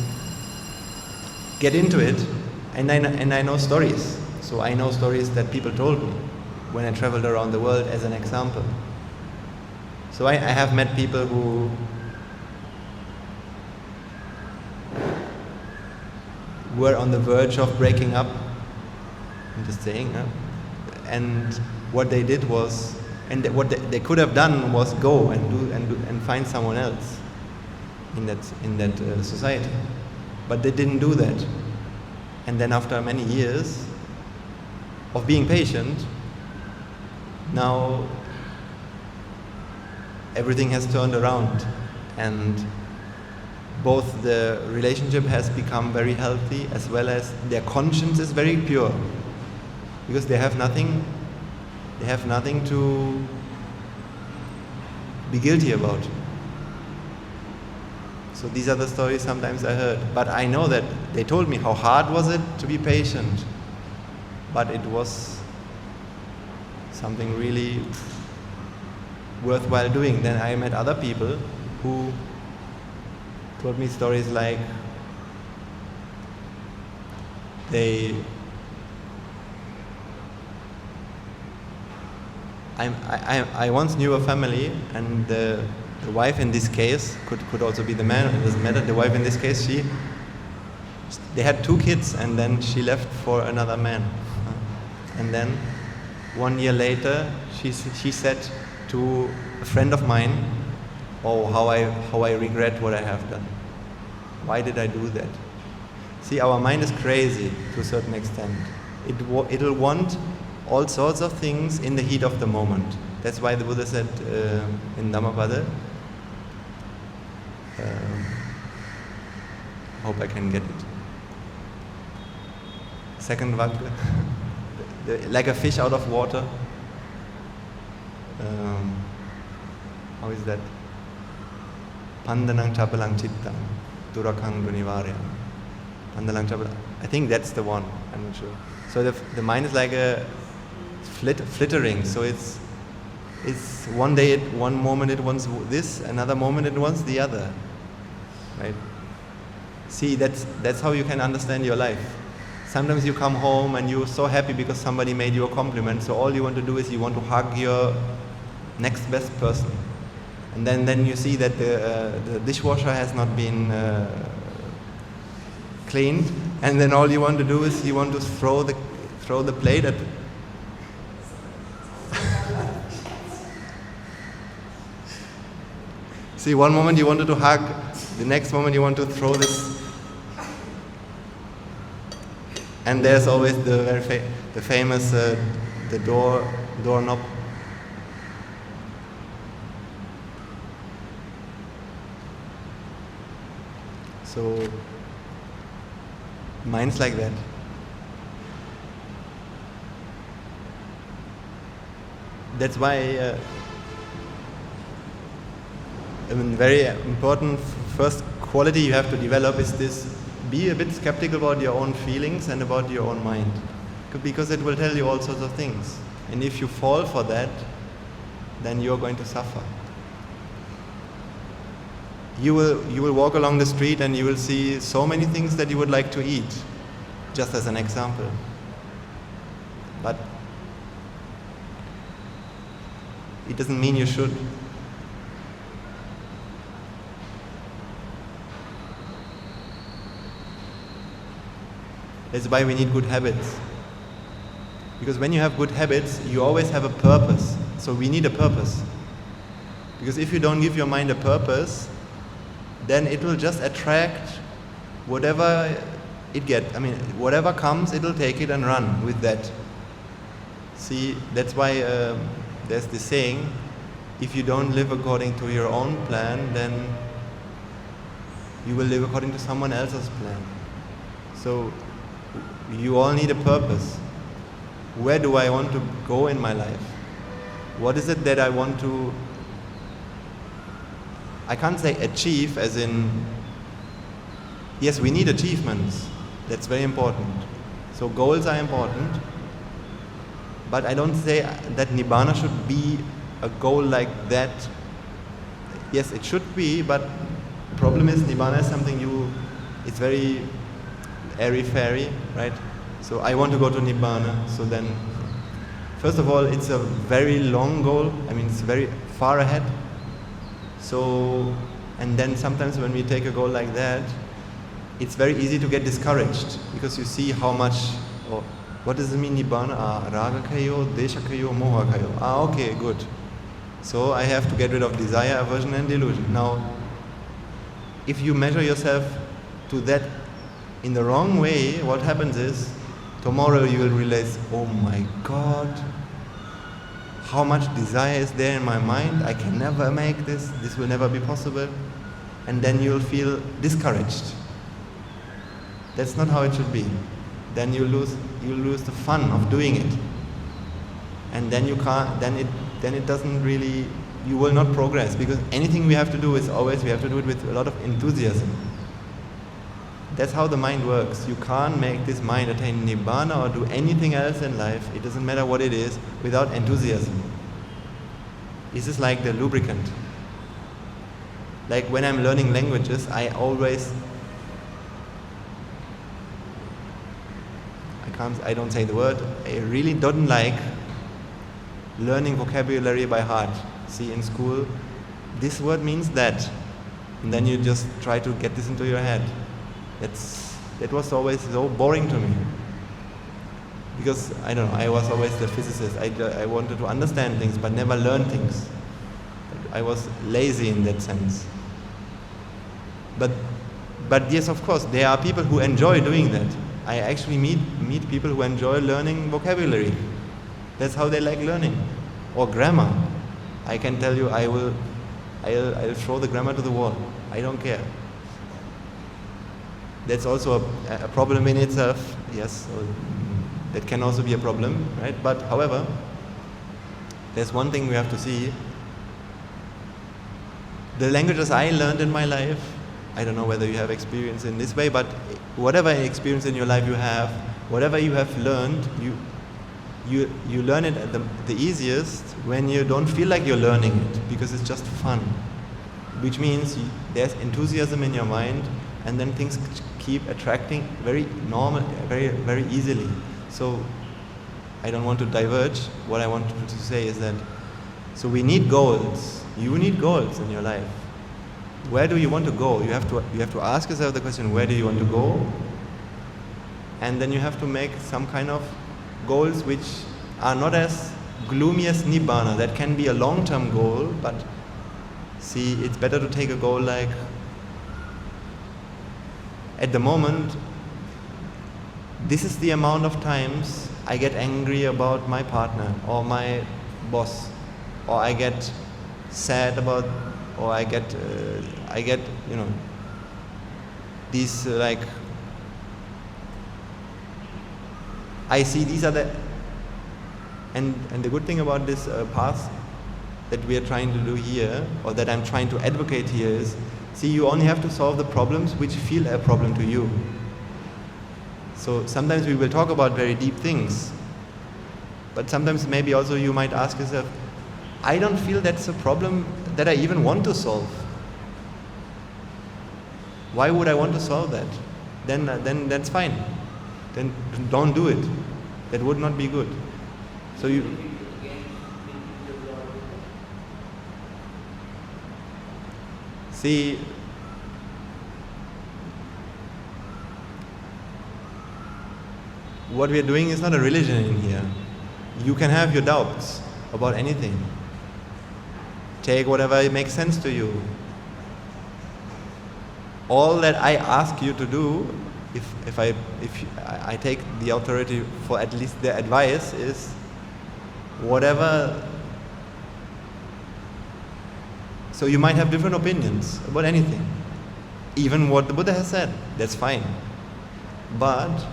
get into it, and I know stories. So I know stories that people told me when I traveled around the world as an example. So I have met people who were on the verge of breaking up. I'm just saying, and what they did was, and what they could have done was go and find someone else in that society, but they didn't do that. And then after many years of being patient, now everything has turned around, and both the relationship has become very healthy, as well as their conscience is very pure, because they have nothing to be guilty about. So these are the stories sometimes I heard. But I know that they told me how hard was it to be patient. But it was something really worthwhile doing. Then I met other people who told me stories like I once knew a family, and the wife in this case could also be the man, it doesn't matter. The wife in this case, they had 2 kids, and then she left for another man. And then 1 year later, she said to a friend of mine, "Oh, how I regret what I have done. Why did I do that?" See, our mind is crazy to a certain extent. It'll want all sorts of things in the heat of the moment. That's why the Buddha said in Dhammapada, hope I can get it. Second Vagga, like a fish out of water. How is that? Pandanang chapalang chittang, durakang dunivaryam. Pandanang chapalang. I think that's the one. I'm not sure. So the mind is like a flittering. So it's one moment it wants this, another moment it wants the other, right? See, that's how you can understand your life. Sometimes you come home and you're so happy because somebody made you a compliment. So all you want to do is you want to hug your next best person, and then you see that the dishwasher has not been cleaned, and then all you want to do is you want to throw the plate at. See, one moment you wanted to hug, the next moment you want to throw this. And there's always the famous the doorknob. So mind's like that. That's why very important first quality you have to develop is this: be a bit skeptical about your own feelings and about your own mind, because it will tell you all sorts of things. And if you fall for that, then you are going to suffer. You will walk along the street and you will see so many things that you would like to eat, just as an example. But it doesn't mean you should. That's why we need good habits. Because when you have good habits, you always have a purpose. So we need a purpose. Because if you don't give your mind a purpose, then it will just attract whatever it gets. I mean, whatever comes, it will take it and run with that. See, that's why there's this saying, if you don't live according to your own plan, then you will live according to someone else's plan. So you all need a purpose. Where do I want to go in my life? What is it that I want to... I can't say achieve as in... Yes, we need achievements. That's very important. So goals are important. But I don't say that Nibbana should be a goal like that. Yes, it should be, but the problem is Nibbana is something it's very airy-fairy, right? So I want to go to Nibbana, so then, first of all, it's a very long goal. I mean, it's very far ahead. So, and then sometimes when we take a goal like that, it's very easy to get discouraged, because you see how much, what does it mean, Nibbana? Raga kayo, desha kayo, moha kayo. Okay, good. So I have to get rid of desire, aversion and delusion. Now, if you measure yourself to that in the wrong way, what happens is, tomorrow you will realize, oh my God, how much desire is there in my mind, I can never make this will never be possible. And then you'll feel discouraged. That's not how it should be. Then you'll lose the fun of doing it. And then you can't, then it doesn't really, you will not progress, because anything we have to do is always, we have to do it with a lot of enthusiasm. That's how the mind works. You can't make this mind attain Nibbana or do anything else in life, it doesn't matter what it is, without enthusiasm. This is like the lubricant. Like when I'm learning languages, I don't say the word, I really don't like learning vocabulary by heart. See, in school, this word means that. And then you just try to get this into your head. That was always so boring to me. Because, I don't know, I was always the physicist. I wanted to understand things, but never learn things. I was lazy in that sense. But yes, of course, there are people who enjoy doing that. I actually meet people who enjoy learning vocabulary. That's how they like learning. Or grammar. I can tell you, I'll throw the grammar to the wall. I don't care. That's also a problem in itself. Yes, that can also be a problem, right? But however, there's one thing we have to see. The languages I learned in my life, I don't know whether you have experience in this way, but whatever experience in your life you have, whatever you have learned, you learn it at the easiest when you don't feel like you're learning it, because it's just fun. Which means there's enthusiasm in your mind, and then things keep attracting very normal, very, very easily. So I don't want to diverge. What I want to say is that, so we need goals. You need goals in your life. Where do you want to go? You have to ask yourself the question, where do you want to go? And then you have to make some kind of goals which are not as gloomy as Nibbana. That can be a long-term goal, but see, it's better to take a goal like, at the moment, this is the amount of times I get angry about my partner or my boss, or I get sad about, or I get, these like, I see these are the, and the good thing about this path that we are trying to do here, or that I'm trying to advocate here is, see, you only have to solve the problems which feel a problem to you. So sometimes we will talk about very deep things, but sometimes maybe also you might ask yourself, I don't feel that's a problem that I even want to solve. Why would I want to solve that? Then that's fine. Then don't do it. That would not be good. So you... See, what we are doing is not a religion in here. You can have your doubts about anything. Take whatever makes sense to you. All that I ask you to do, if I take the authority for at least the advice, is whatever. So you might have different opinions about anything, even what the Buddha has said. That's fine, but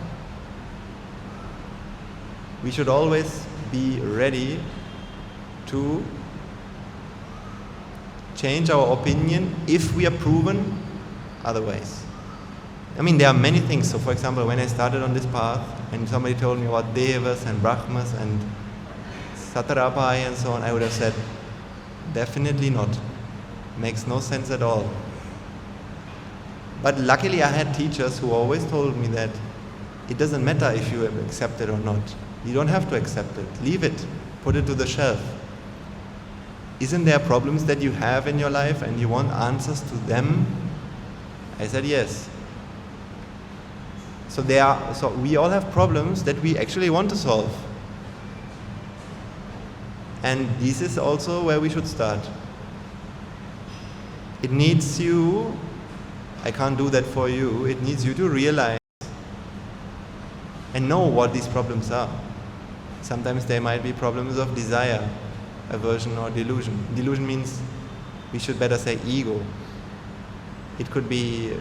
we should always be ready to change our opinion if we are proven otherwise. I mean, there are many things. So for example, when I started on this path and somebody told me about Devas and Brahmas and Satarapai and so on, I would have said, definitely not. Makes no sense at all. But luckily I had teachers who always told me that it doesn't matter if you accept it or not. You don't have to accept it. Leave it. Put it to the shelf. Isn't there problems that you have in your life and you want answers to them? I said yes. So we all have problems that we actually want to solve. And this is also where we should start. It needs you, I can't do that for you, it needs you to realize and know what these problems are. Sometimes there might be problems of desire, aversion or delusion. Delusion means, we should better say ego. It could be,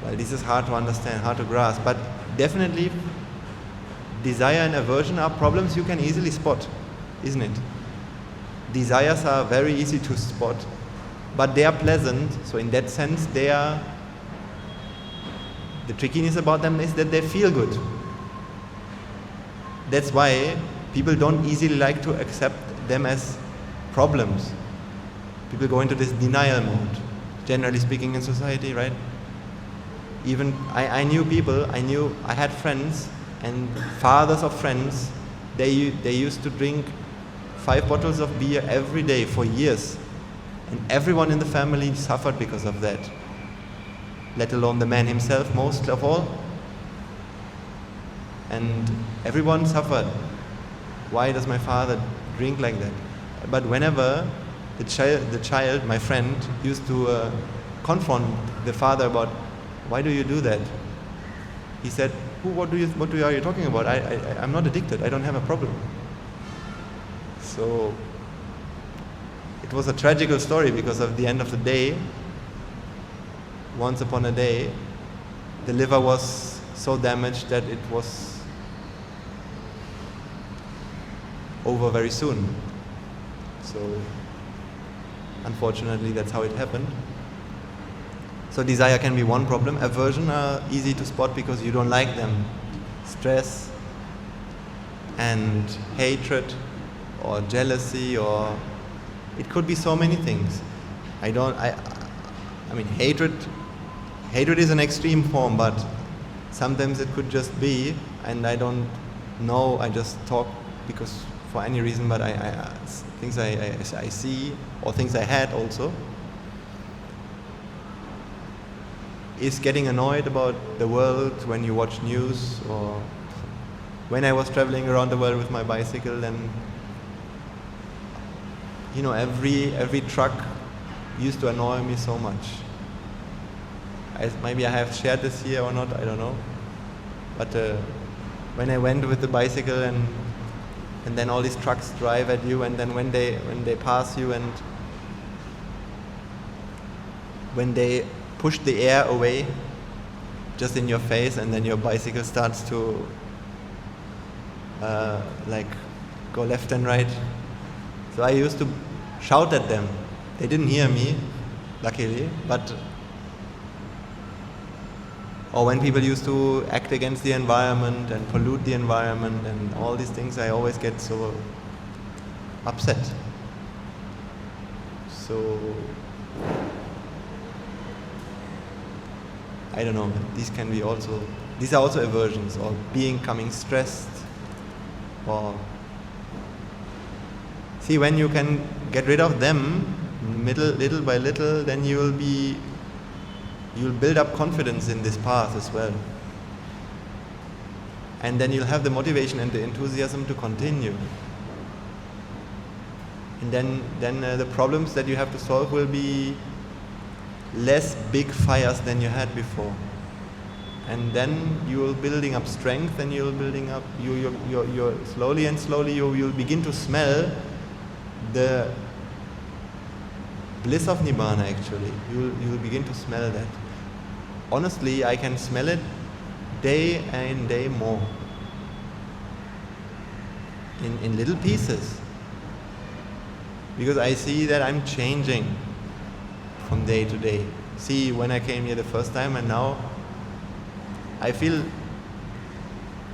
well, this is hard to understand, hard to grasp, but definitely desire and aversion are problems you can easily spot, isn't it? Desires are very easy to spot, but they are pleasant, so in that sense the trickiness about them is that they feel good. That's why people don't easily like to accept them as problems. People go into this denial mode, generally speaking in society, right? Even I knew people, I had friends and fathers of friends, they used to drink 5 bottles of beer every day for years. And everyone in the family suffered because of that. Let alone the man himself, most of all. And everyone suffered. Why does my father drink like that? But whenever the child, my friend, used to confront the father about, why do you do that? He said, what are you talking about? I'm not addicted. I don't have a problem. So it was a tragical story because at the end of the day, once upon a day, the liver was so damaged that it was over very soon. So unfortunately, that's how it happened. So desire can be one problem. Aversion are easy to spot because you don't like them. Stress and hatred or jealousy, or it could be so many things. I mean hatred is an extreme form, but sometimes it could just be, and I don't know, I just talk because for any reason, but things I see or things I had also, is getting annoyed about the world when you watch news, or when I was traveling around the world with my bicycle, and every truck used to annoy me so much. Maybe I have shared this here or not, I don't know. But when I went with the bicycle and then all these trucks drive at you, and then when they pass you and when they push the air away just in your face, and then your bicycle starts to go left and right. So I used to shout at them. They didn't hear me, luckily, but or when people used to act against the environment and pollute the environment and all these things, I always get so upset. So I don't know, these are also aversions, or becoming stressed, or see, when you can get rid of them little by little, then you'll build up confidence in this path as well. And then you'll have the motivation and the enthusiasm to continue. And then the problems that you have to solve will be less big fires than you had before. And then you're building up strength, and you're building up, you're slowly and slowly you'll begin to smell the bliss of Nibbana actually. You'll begin to smell that. Honestly, I can smell it day and day more. In little pieces. Because I see that I'm changing from day to day. See, when I came here the first time and now, I feel,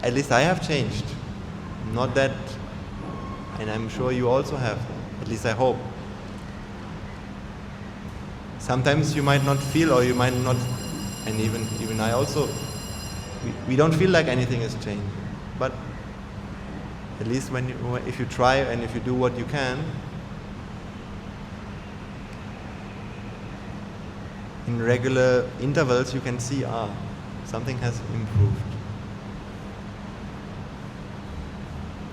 at least I have changed. Not that, and I'm sure you also have, at least I hope. Sometimes you might not feel, or you might not, and even I also, we don't feel like anything has changed. But at least if you try and if you do what you can, in regular intervals you can see, something has improved.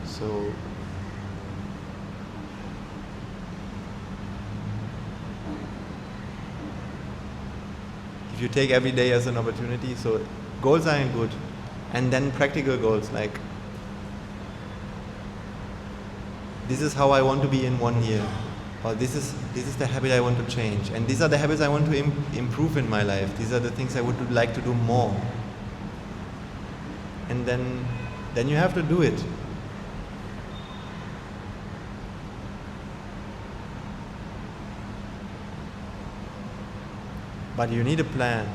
So if you take every day as an opportunity, so goals are good, and then practical goals like, this is how I want to be in 1 year, or this is the habit I want to change, and these are the habits I want to improve in my life. These are the things I would like to do more. And then you have to do it. But you need a plan.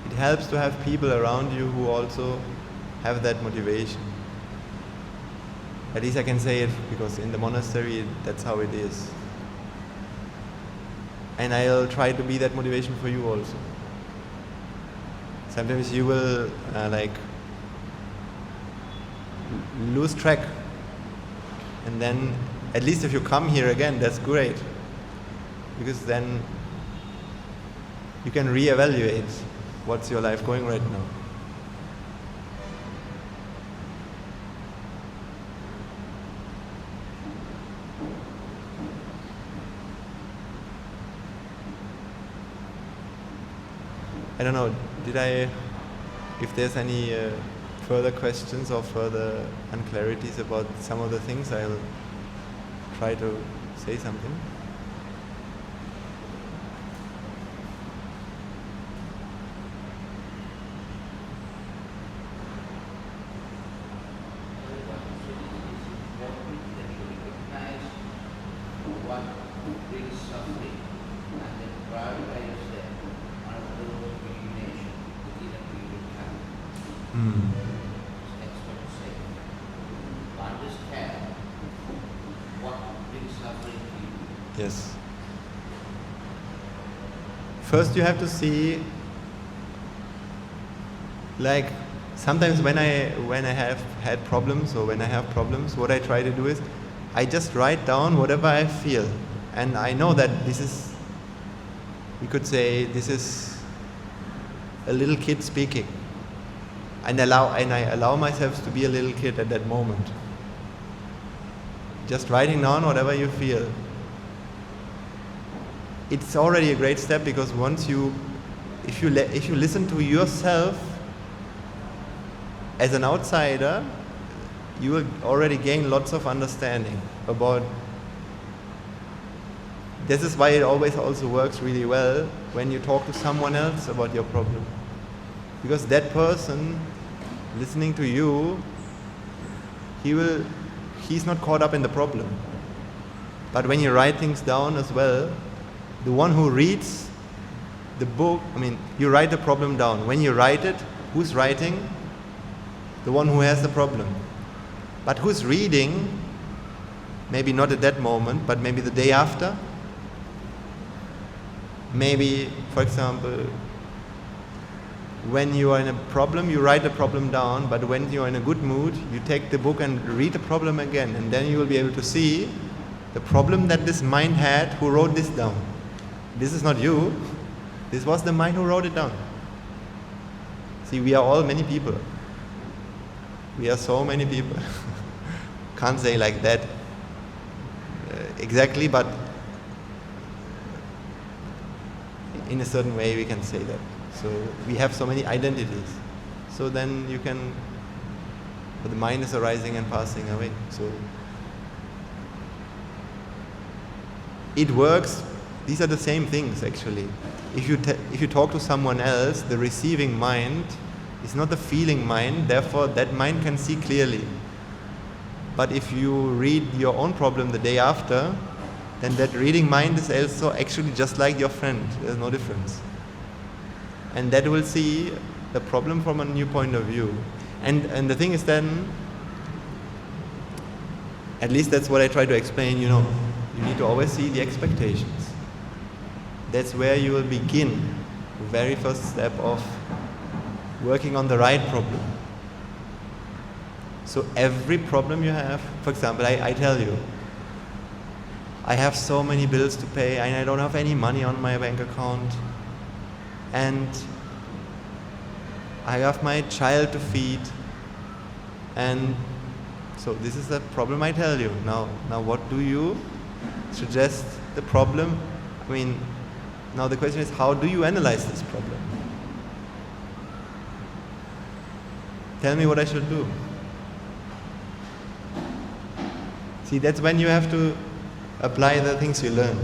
It helps to have people around you who also have that motivation. At least I can say it, because in the monastery that's how it is. And I'll try to be that motivation for you also. Sometimes you will lose track. And then, at least if you come here again, that's great. Because then you can reevaluate what's your life going right now. I don't know, if there's any further questions or further unclarities about some of the things, I'll try to say something. Yes. First you have to see, like, sometimes when I have had problems, or when I have problems, what I try to do is I just write down whatever I feel. And I know that this is, we could say, this is a little kid speaking. And I allow myself to be a little kid at that moment. Just writing down whatever you feel. It's already a great step, because once if you listen to yourself as an outsider, you will already gain lots of understanding about. This is why it always also works really well when you talk to someone else about your problem. Because that person listening to you, he's not caught up in the problem. But when you write things down as well, the one who reads the book, you write the problem down. When you write it, who's writing? The one who has the problem. But who's reading? Maybe not at that moment, but maybe the day after. Maybe, for example, when you are in a problem, you write the problem down, but when you are in a good mood, you take the book and read the problem again, and then you will be able to see the problem that this mind had who wrote this down. This is not you. This was the mind who wrote it down. See, we are all many people. We are so many people. Can't say like that exactly, but in a certain way we can say that. So we have so many identities. So then but the mind is arising and passing away. So it works. These are the same things actually. If you talk to someone else, the receiving mind is not the feeling mind, therefore that mind can see clearly. But if you read your own problem the day after, then that reading mind is also actually just like your friend. There's no difference. And that will see the problem from a new point of view. And the thing is then, at least that's what I try to explain, you need to always see the expectations. That's where you will begin the very first step of working on the right problem. So every problem you have, for example, I tell you, I have so many bills to pay and I don't have any money on my bank account, and I have my child to feed, and so this is the problem I tell you. Now what do you suggest the problem? Now the question is, how do you analyze this problem? Tell me what I should do. See, that's when you have to apply the things you learn.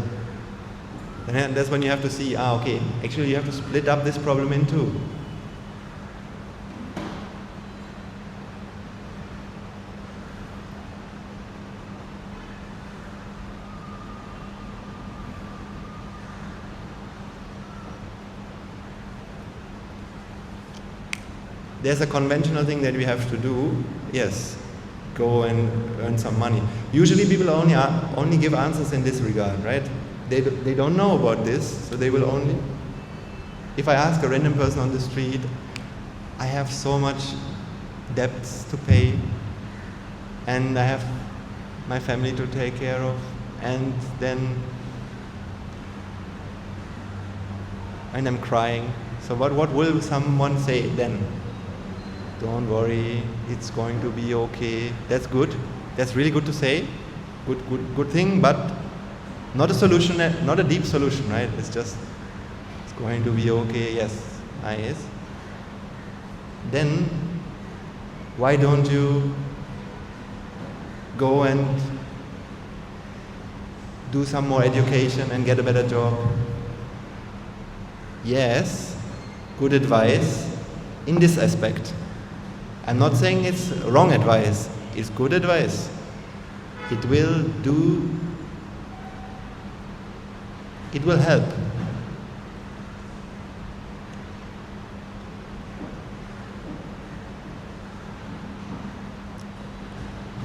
And that's when you have to see, okay, actually you have to split up this problem in two. There's a conventional thing that we have to do, yes, go and earn some money. Usually people only give answers in this regard, right? They don't know about this, so they will only... If I ask a random person on the street, I have so much debts to pay, and I have my family to take care of, and I'm crying. So what will someone say then? Don't worry, it's going to be okay. That's good. That's really good to say. Good thing, but not a solution, not a deep solution, right? It's just, it's going to be okay. Yes, nice. Then, why don't you go and do some more education and get a better job? Yes, good advice in this aspect. I'm not saying it's wrong advice, it's good advice. It will help.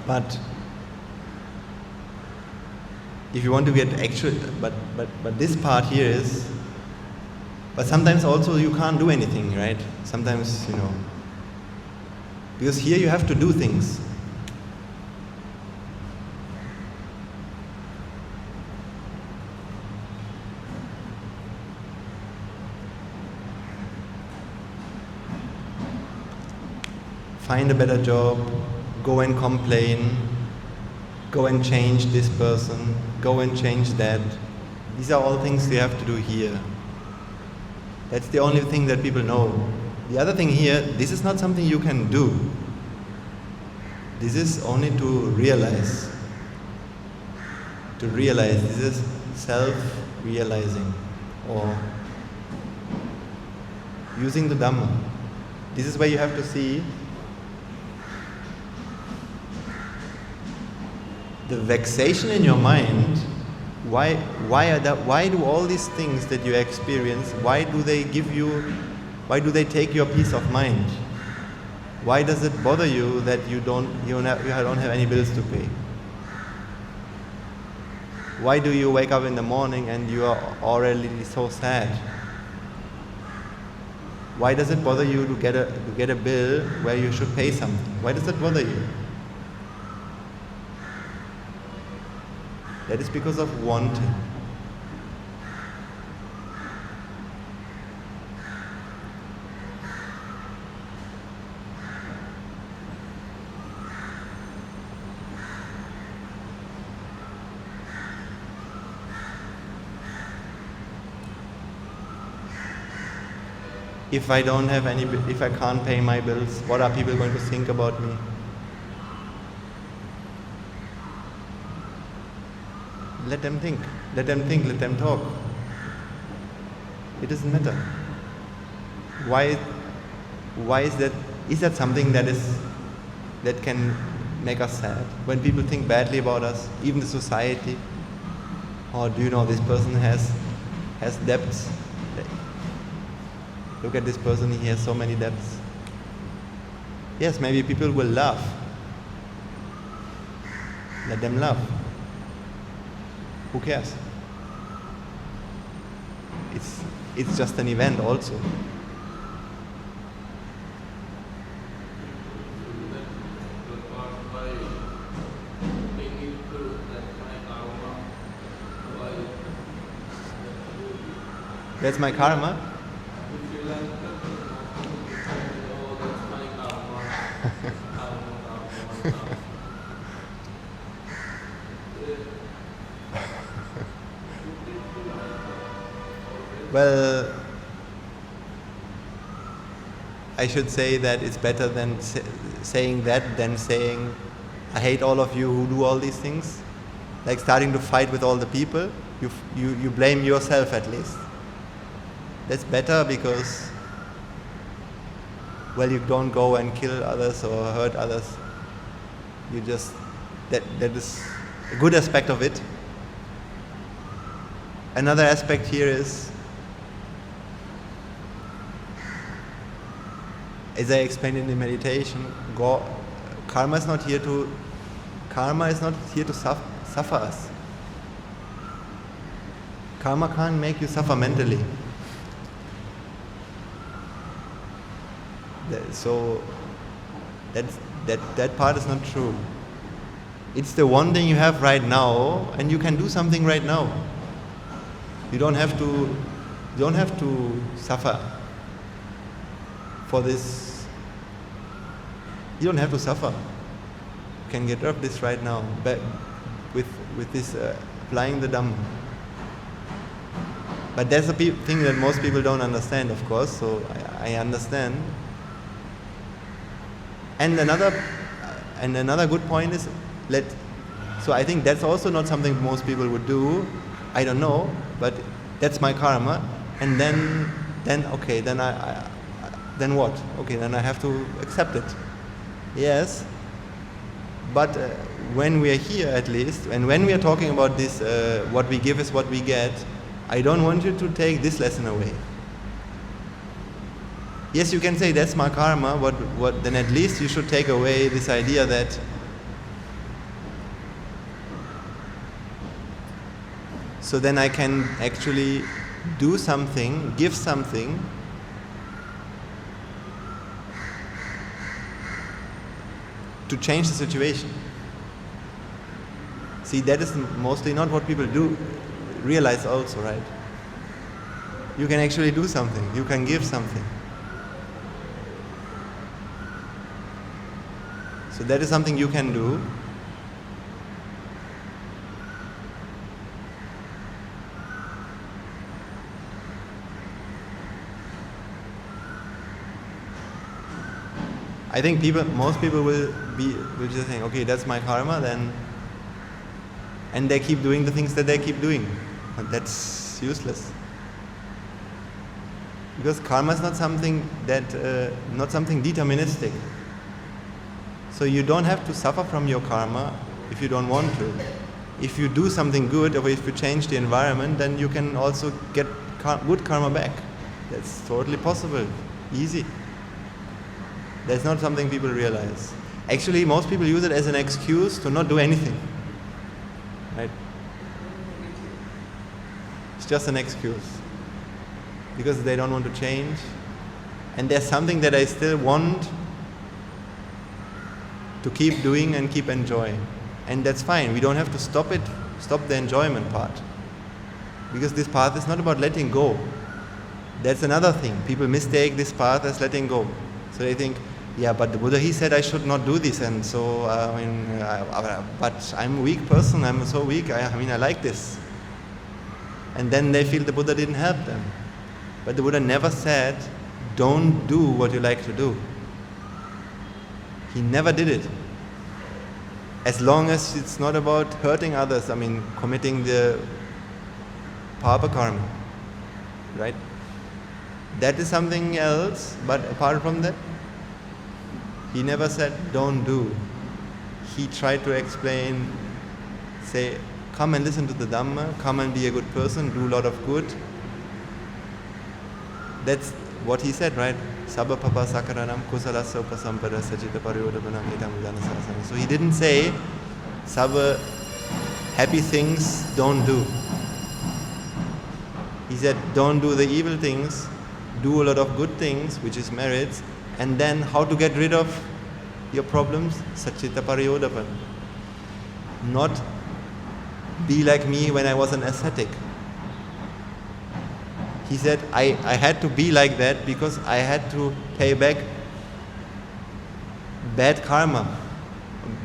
But if you want to get actual, but this part here is, but sometimes also you can't do anything, right? Sometimes, because here you have to do things. Find a better job, go and complain, go and change this person, go and change that. These are all things you have to do here. That's the only thing that people know. The other thing here, this is not something you can do. This is only to realize. To realize, this is self-realizing, or using the Dhamma. This is where you have to see the vexation in your mind. Why do all these things that you experience, why do they take your peace of mind? Why does it bother you that you don't have any bills to pay? Why do you wake up in the morning and you are already so sad? Why does it bother you to get a bill where you should pay something? Why does it bother you? That is because of wanting. If I can't pay my bills, what are people going to think about me? Let them think, let them talk. It doesn't matter. Why is that? Is that something that can make us sad? When people think badly about us, even the society, or do you know this person has debts? Look at this person, he has so many debts. Yes, maybe people will laugh. Let them laugh. Who cares? It's just an event also. That's my karma. Well, I should say that it's better than saying that than saying, I hate all of you who do all these things. Like starting to fight with all the people, you blame yourself at least. That's better because, well, you don't go and kill others or hurt others. You just, that is a good aspect of it. Another aspect here is, as I explained in the meditation, karma is not here to suffer us. Karma can't make you suffer mentally. So that part is not true. It's the one thing you have right now, and you can do something right now. You don't have to suffer for this. You don't have to suffer. You can get rid of this right now, but with this applying the Dhamma. But that's the thing that most people don't understand, of course. So I understand. And another good point is so I think that's also not something most people would do. I don't know, but that's my karma. And then okay, then then what? Okay, then I have to accept it. Yes, but when we are here, at least, and when we are talking about this, what we give is what we get, I don't want you to take this lesson away. Yes, you can say that's my karma, what then at least you should take away this idea that so then I can actually do something, give something to change the situation. See, that is mostly not what people do realize also, right? You can actually do something, you can give something. So that is something you can do. I think most people will just think, okay, that's my karma, then, and they keep doing the things that they keep doing. But that's useless. Because karma is not something deterministic. So you don't have to suffer from your karma if you don't want to. If you do something good, or if you change the environment, then you can also get good karma back. That's totally possible, easy. That's not something people realize. Actually, most people use it as an excuse to not do anything. Right? It's just an excuse. Because they don't want to change. And there's something that I still want to keep doing and keep enjoying. And that's fine. We don't have to stop the enjoyment part. Because this path is not about letting go. That's another thing. People mistake this path as letting go. So they think, yeah, but the Buddha, he said I should not do this, and so, but I'm a weak person, I'm so weak, I like this. And then they feel the Buddha didn't help them. But the Buddha never said, don't do what you like to do. He never did it. As long as it's not about hurting others, committing the papa karma, right? That is something else, but apart from that, he never said, don't do. He tried to explain, say, come and listen to the Dhamma, come and be a good person, do a lot of good. That's what he said, right? Sabba papa sakaranam kusalasa upasampada sajita paryodapanam etam Nibbāna sasana. So he didn't say, sabba happy things don't do. He said, don't do the evil things, do a lot of good things, which is merits, and then how to get rid of your problems? Sajita paryodapan. Not be like me when I was an ascetic. He said, I had to be like that because I had to pay back bad karma.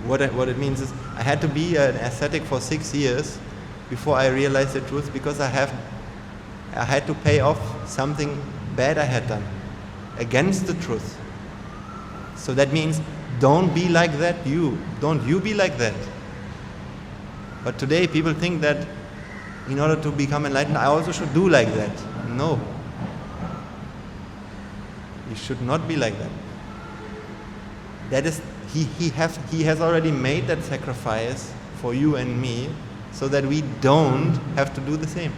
What it means is, I had to be an ascetic for 6 years before I realized the truth, because I had to pay off something bad I had done against the truth. So that means, don't be like that, don't you be like that. But today people think that in order to become enlightened, I also should do like that. No. You should not be like that. That is, he has already made that sacrifice for you and me, so that we don't have to do the same.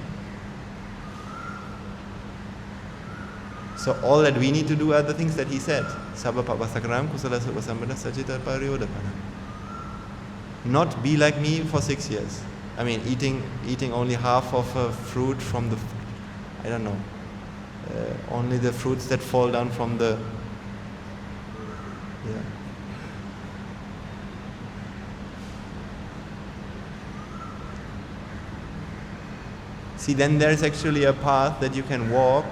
So all that we need to do are the things that he said. Sabba papa sakaram kusala supasambada sajita paryodapana. Not be like me for 6 years. Eating only half of a fruit from the, only the fruits that fall down from the, See, then there's actually a path that you can walk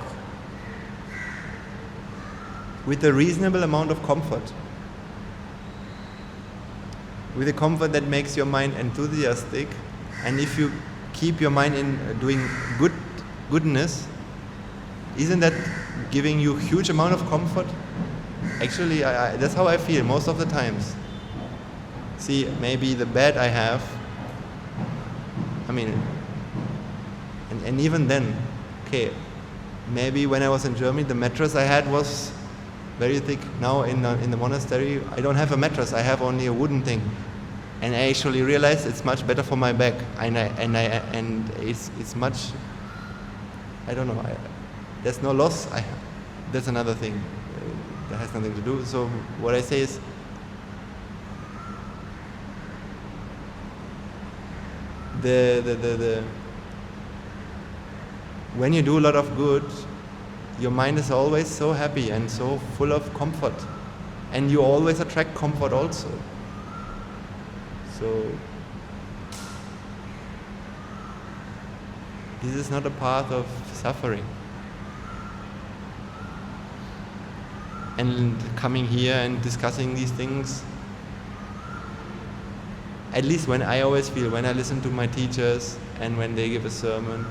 with a reasonable amount of comfort. With a comfort that makes your mind enthusiastic, and if you keep your mind in doing goodness, isn't that giving you huge amount of comfort? Actually, that's how I feel most of the times. See, maybe the bed I have, and even then, okay, maybe when I was in Germany, the mattress I had was very thick. Now in the monastery, I don't have a mattress, I have only a wooden thing. And I actually realized it's much better for my back, and it's much, there's no loss. That's another thing that has nothing to do. So what I say is, when you do a lot of good, your mind is always so happy and so full of comfort, and you always attract comfort also. So this is not a path of suffering. And coming here and discussing these things, at least when I always feel, when I listen to my teachers and when they give a sermon,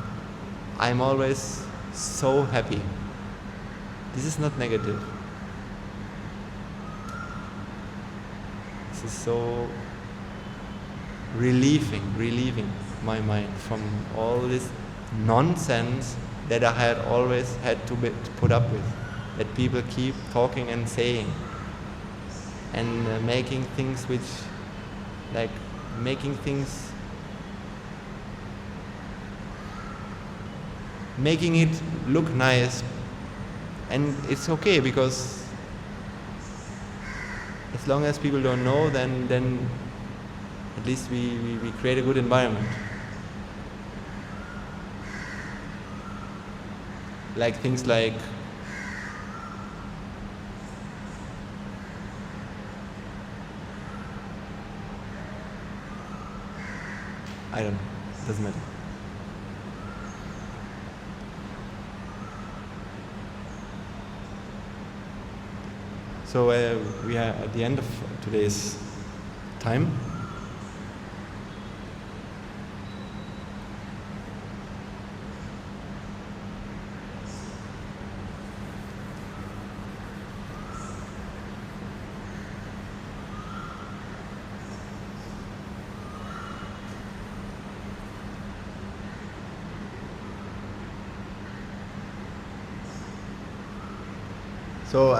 I'm always so happy. This is not negative. This is so relieving my mind from all this nonsense that I had always had to put up with. That people keep talking and saying. And making things making it look nice. And it's okay, because as long as people don't know, then at least we create a good environment. Like things like I don't know, doesn't matter. So we are at the end of today's time. So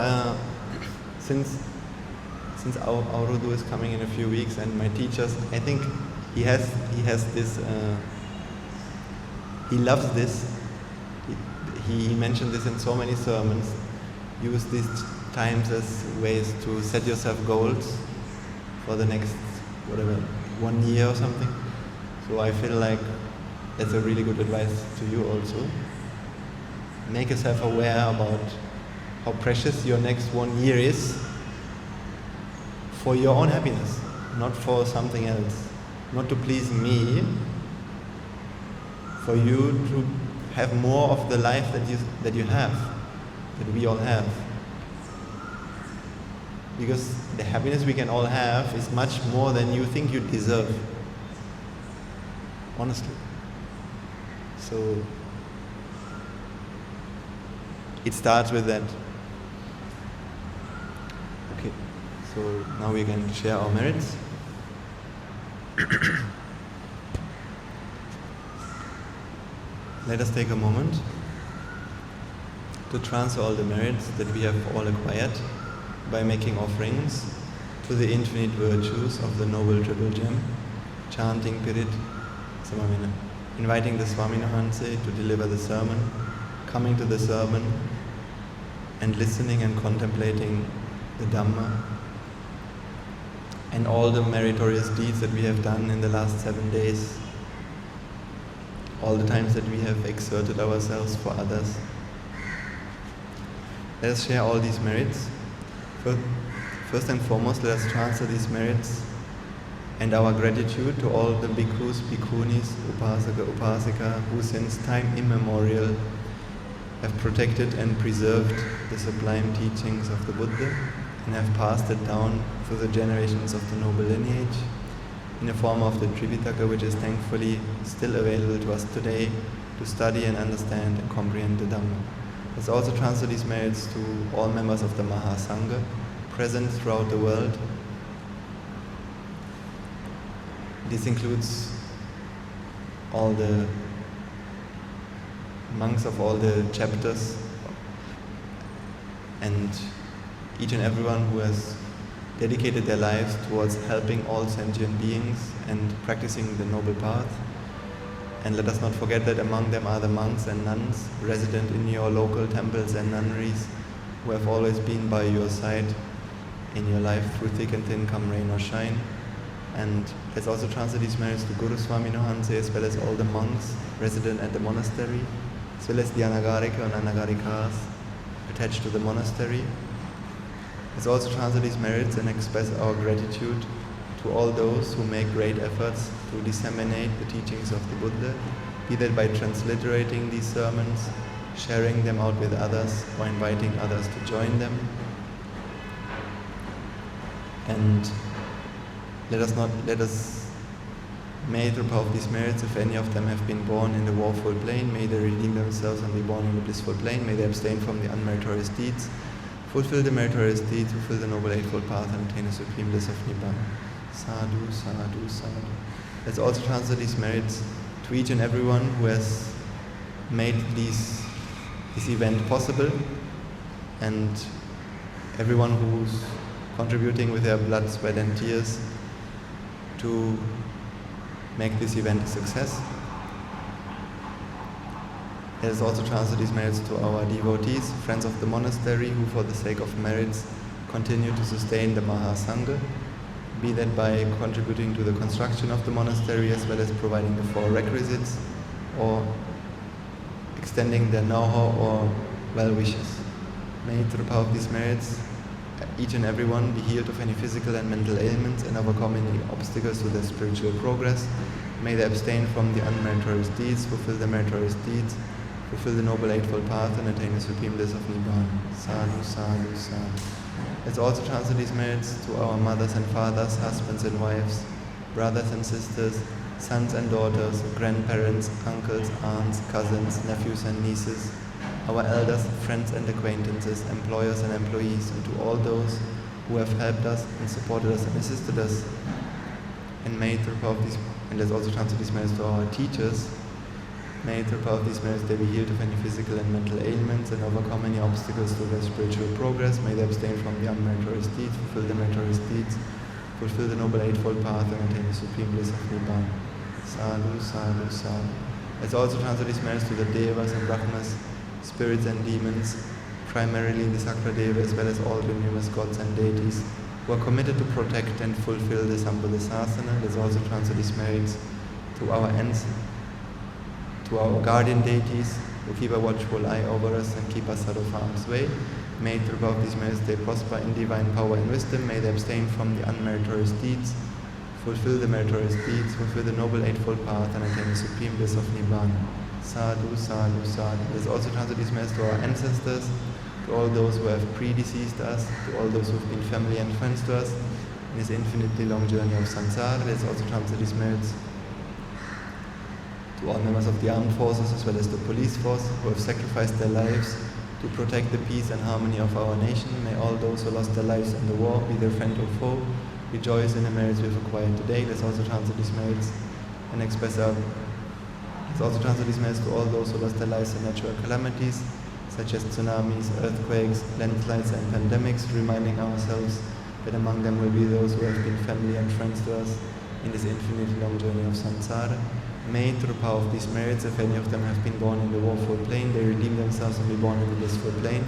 since our Rudu is coming in a few weeks, and my teachers, I think he has this. He loves this. He mentioned this in so many sermons. Use these times as ways to set yourself goals for the next 1 year or something. So I feel like that's a really good advice to you also. Make yourself aware about how precious your next 1 year is for your own happiness, not for something else, not to please me, for you to have more of the life that you have, that we all have. Because the happiness we can all have is much more than you think you deserve, honestly. So it starts with that. Okay, so now we can share our merits. Let us take a moment to transfer all the merits that we have all acquired by making offerings to the infinite virtues of the Noble Triple Gem, chanting Pirit Samavina, inviting the Swaminahanse to deliver the sermon, coming to the sermon and listening and contemplating the Dhamma, and all the meritorious deeds that we have done in the last 7 days, all the times that we have exerted ourselves for others. Let us share all these merits. First and foremost, let us transfer these merits and our gratitude to all the bhikkhus, bhikkhunis, upasaka, upasika, who since time immemorial have protected and preserved the sublime teachings of the Buddha and have passed it down through the generations of the noble lineage in the form of the Tripitaka, which is thankfully still available to us today to study and understand and comprehend the Dhamma. Let's also transfer these merits to all members of the Mahasangha present throughout the world. This includes all the monks of all the chapters and each and everyone who has dedicated their lives towards helping all sentient beings and practicing the noble path. And let us not forget that among them are the monks and nuns resident in your local temples and nunneries who have always been by your side in your life through thick and thin, come rain or shine. And let's also transfer these merits to Guru Swami Nohanse, as well as all the monks resident at the monastery, as well as the Anagarika and Anagarikas attached to the monastery. Let's also transfer these merits and express our gratitude to all those who make great efforts to disseminate the teachings of the Buddha, be that by transliterating these sermons, sharing them out with others, or inviting others to join them. And let us may through power of these merits, if any of them have been born in the woeful plane, may they redeem themselves and be born in the blissful plane. May they abstain from the unmeritorious deeds, fulfill the meritorious deeds, fulfill the noble eightfold path, and attain the supreme bliss of Nibbana. Sadhu, sadhu, sadhu. Let's also transfer these merits to each and everyone who has made this event possible, and everyone who's contributing with their blood, sweat and tears to make this event a success. Let us also transfer these merits to our devotees, friends of the monastery, who for the sake of merits continue to sustain the Mahasangha, be that by contributing to the construction of the monastery as well as providing the 4 requisites, or extending their know-how or well wishes. May through the power of these merits, each and every one be healed of any physical and mental ailments and overcome any obstacles to their spiritual progress. May they abstain from the unmeritorious deeds, fulfill the meritorious deeds, fulfill the Noble Eightfold Path, and attain the supreme bliss of Nibbana. Sadhu, sadhu, sadhu. Let's also transfer these merits to our mothers and fathers, husbands and wives, brothers and sisters, sons and daughters, grandparents, uncles, aunts, cousins, nephews and nieces, our elders, friends and acquaintances, employers and employees, and to all those who have helped us and supported us and assisted us. And may through the power of these, and let's also transfer these merits to our teachers. May through the power of these merits they be healed of any physical and mental ailments and overcome any obstacles to their spiritual progress. May they abstain from the unmeritorious deeds, fulfill the meritorious deeds, fulfill the Noble Eightfold Path, and attain the supreme bliss of Nibbana. Sadhu, sadhu, sadhu. Let's also transfer these merits to the Devas and Brahmas, spirits and demons, primarily the Sakra Deva as well as all the numerous gods and deities who are committed to protect and fulfill the Sambuddhasasana. Let's also transfer these merits to our to our guardian deities who keep a watchful eye over us and keep us out of harm's way. May through both these merits they prosper in divine power and wisdom. May they abstain from the unmeritorious deeds, fulfill the meritorious deeds, fulfill the Noble Eightfold Path, and attain the supreme bliss of Nibbana. Sadhu, sadhu, sadhu. Let's also transfer these merits to our ancestors, to all those who have predeceased us, to all those who have been family and friends to us in this infinitely long journey of samsara. Let's also transfer these merits to all members of the armed forces as well as the police force who have sacrificed their lives to protect the peace and harmony of our nation. May all those who lost their lives in the war, be their friend or foe, rejoice in the merits we have acquired today. Let's also transfer these merits and let's also transfer these merits to all those who lost their lives in natural calamities such as tsunamis, earthquakes, landslides and pandemics, reminding ourselves that among them will be those who have been family and friends to us in this infinitely long journey of samsara. May, through the power of these merits, if any of them have been born in the woeful plane, they redeem themselves and be born in the blissful plane.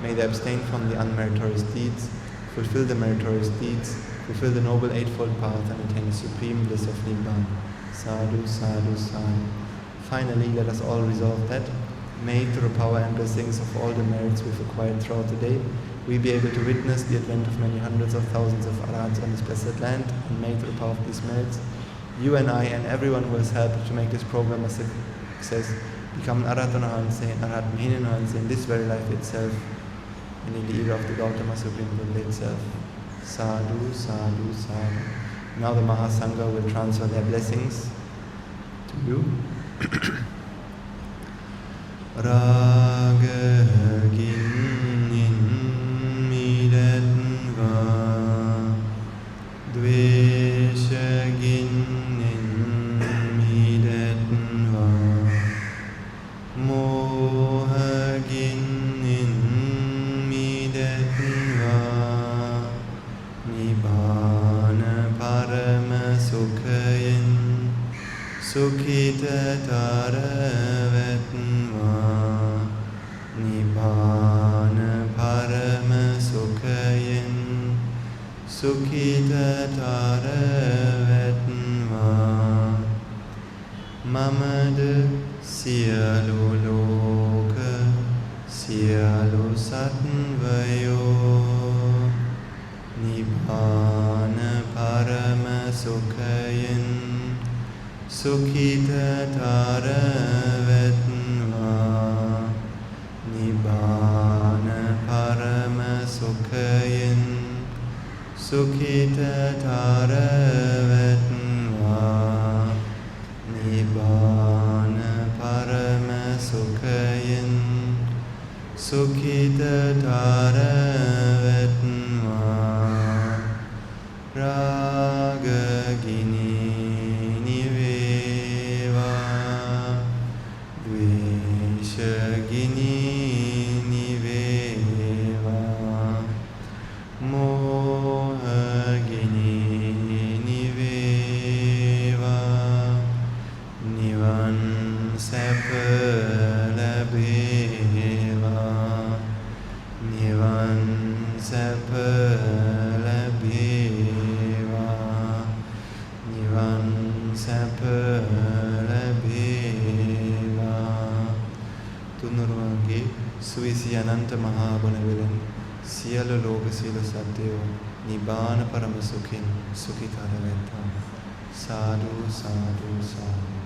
May they abstain from the unmeritorious deeds, fulfill the meritorious deeds, fulfill the Noble Eightfold Path, and attain the supreme bliss of Nibbana. Sadhu, sadhu, sadhu. Finally, let us all resolve that, may, through the power and blessings of all the merits we've acquired throughout the day, we be able to witness the advent of many hundreds of thousands of arahats on this blessed land, and may, through the power of these merits, you and I and everyone who has helped to make this program a success become an Arahat Hanse and Arahat Mahinin Hanse in this very life itself, and in the era of the Gautama Supreme Buddha itself. Sadhu, sadhu, sadhu. Now the Mahasangha will transfer their blessings to you. Raga ginin midet va dvesha ginin midet va moha ginin midet va Nibbāna parama sukhayin sukhita taravatn va Nibbāna parama sukhayin sukhita taravatn va Mamad siyalu loka siyalu satvayo Nibbāna parama sukhayin sukhita taravatn va Nibbāna parama sukhayin sukhita taravatn va Nibbāna parama sukhayin sukhita taravatn va Raga gini niveva dve සැප ලැබේවා. තුනුරුවන්ගේ සුවිසි අනන්ත මහා ගුණ වලින් සියලු ලෝක සියලු සත්වයෝ නිබ්බාන පරම සුඛින් සුඛිතර වෙත්වා. සාදු සාදු සාදු.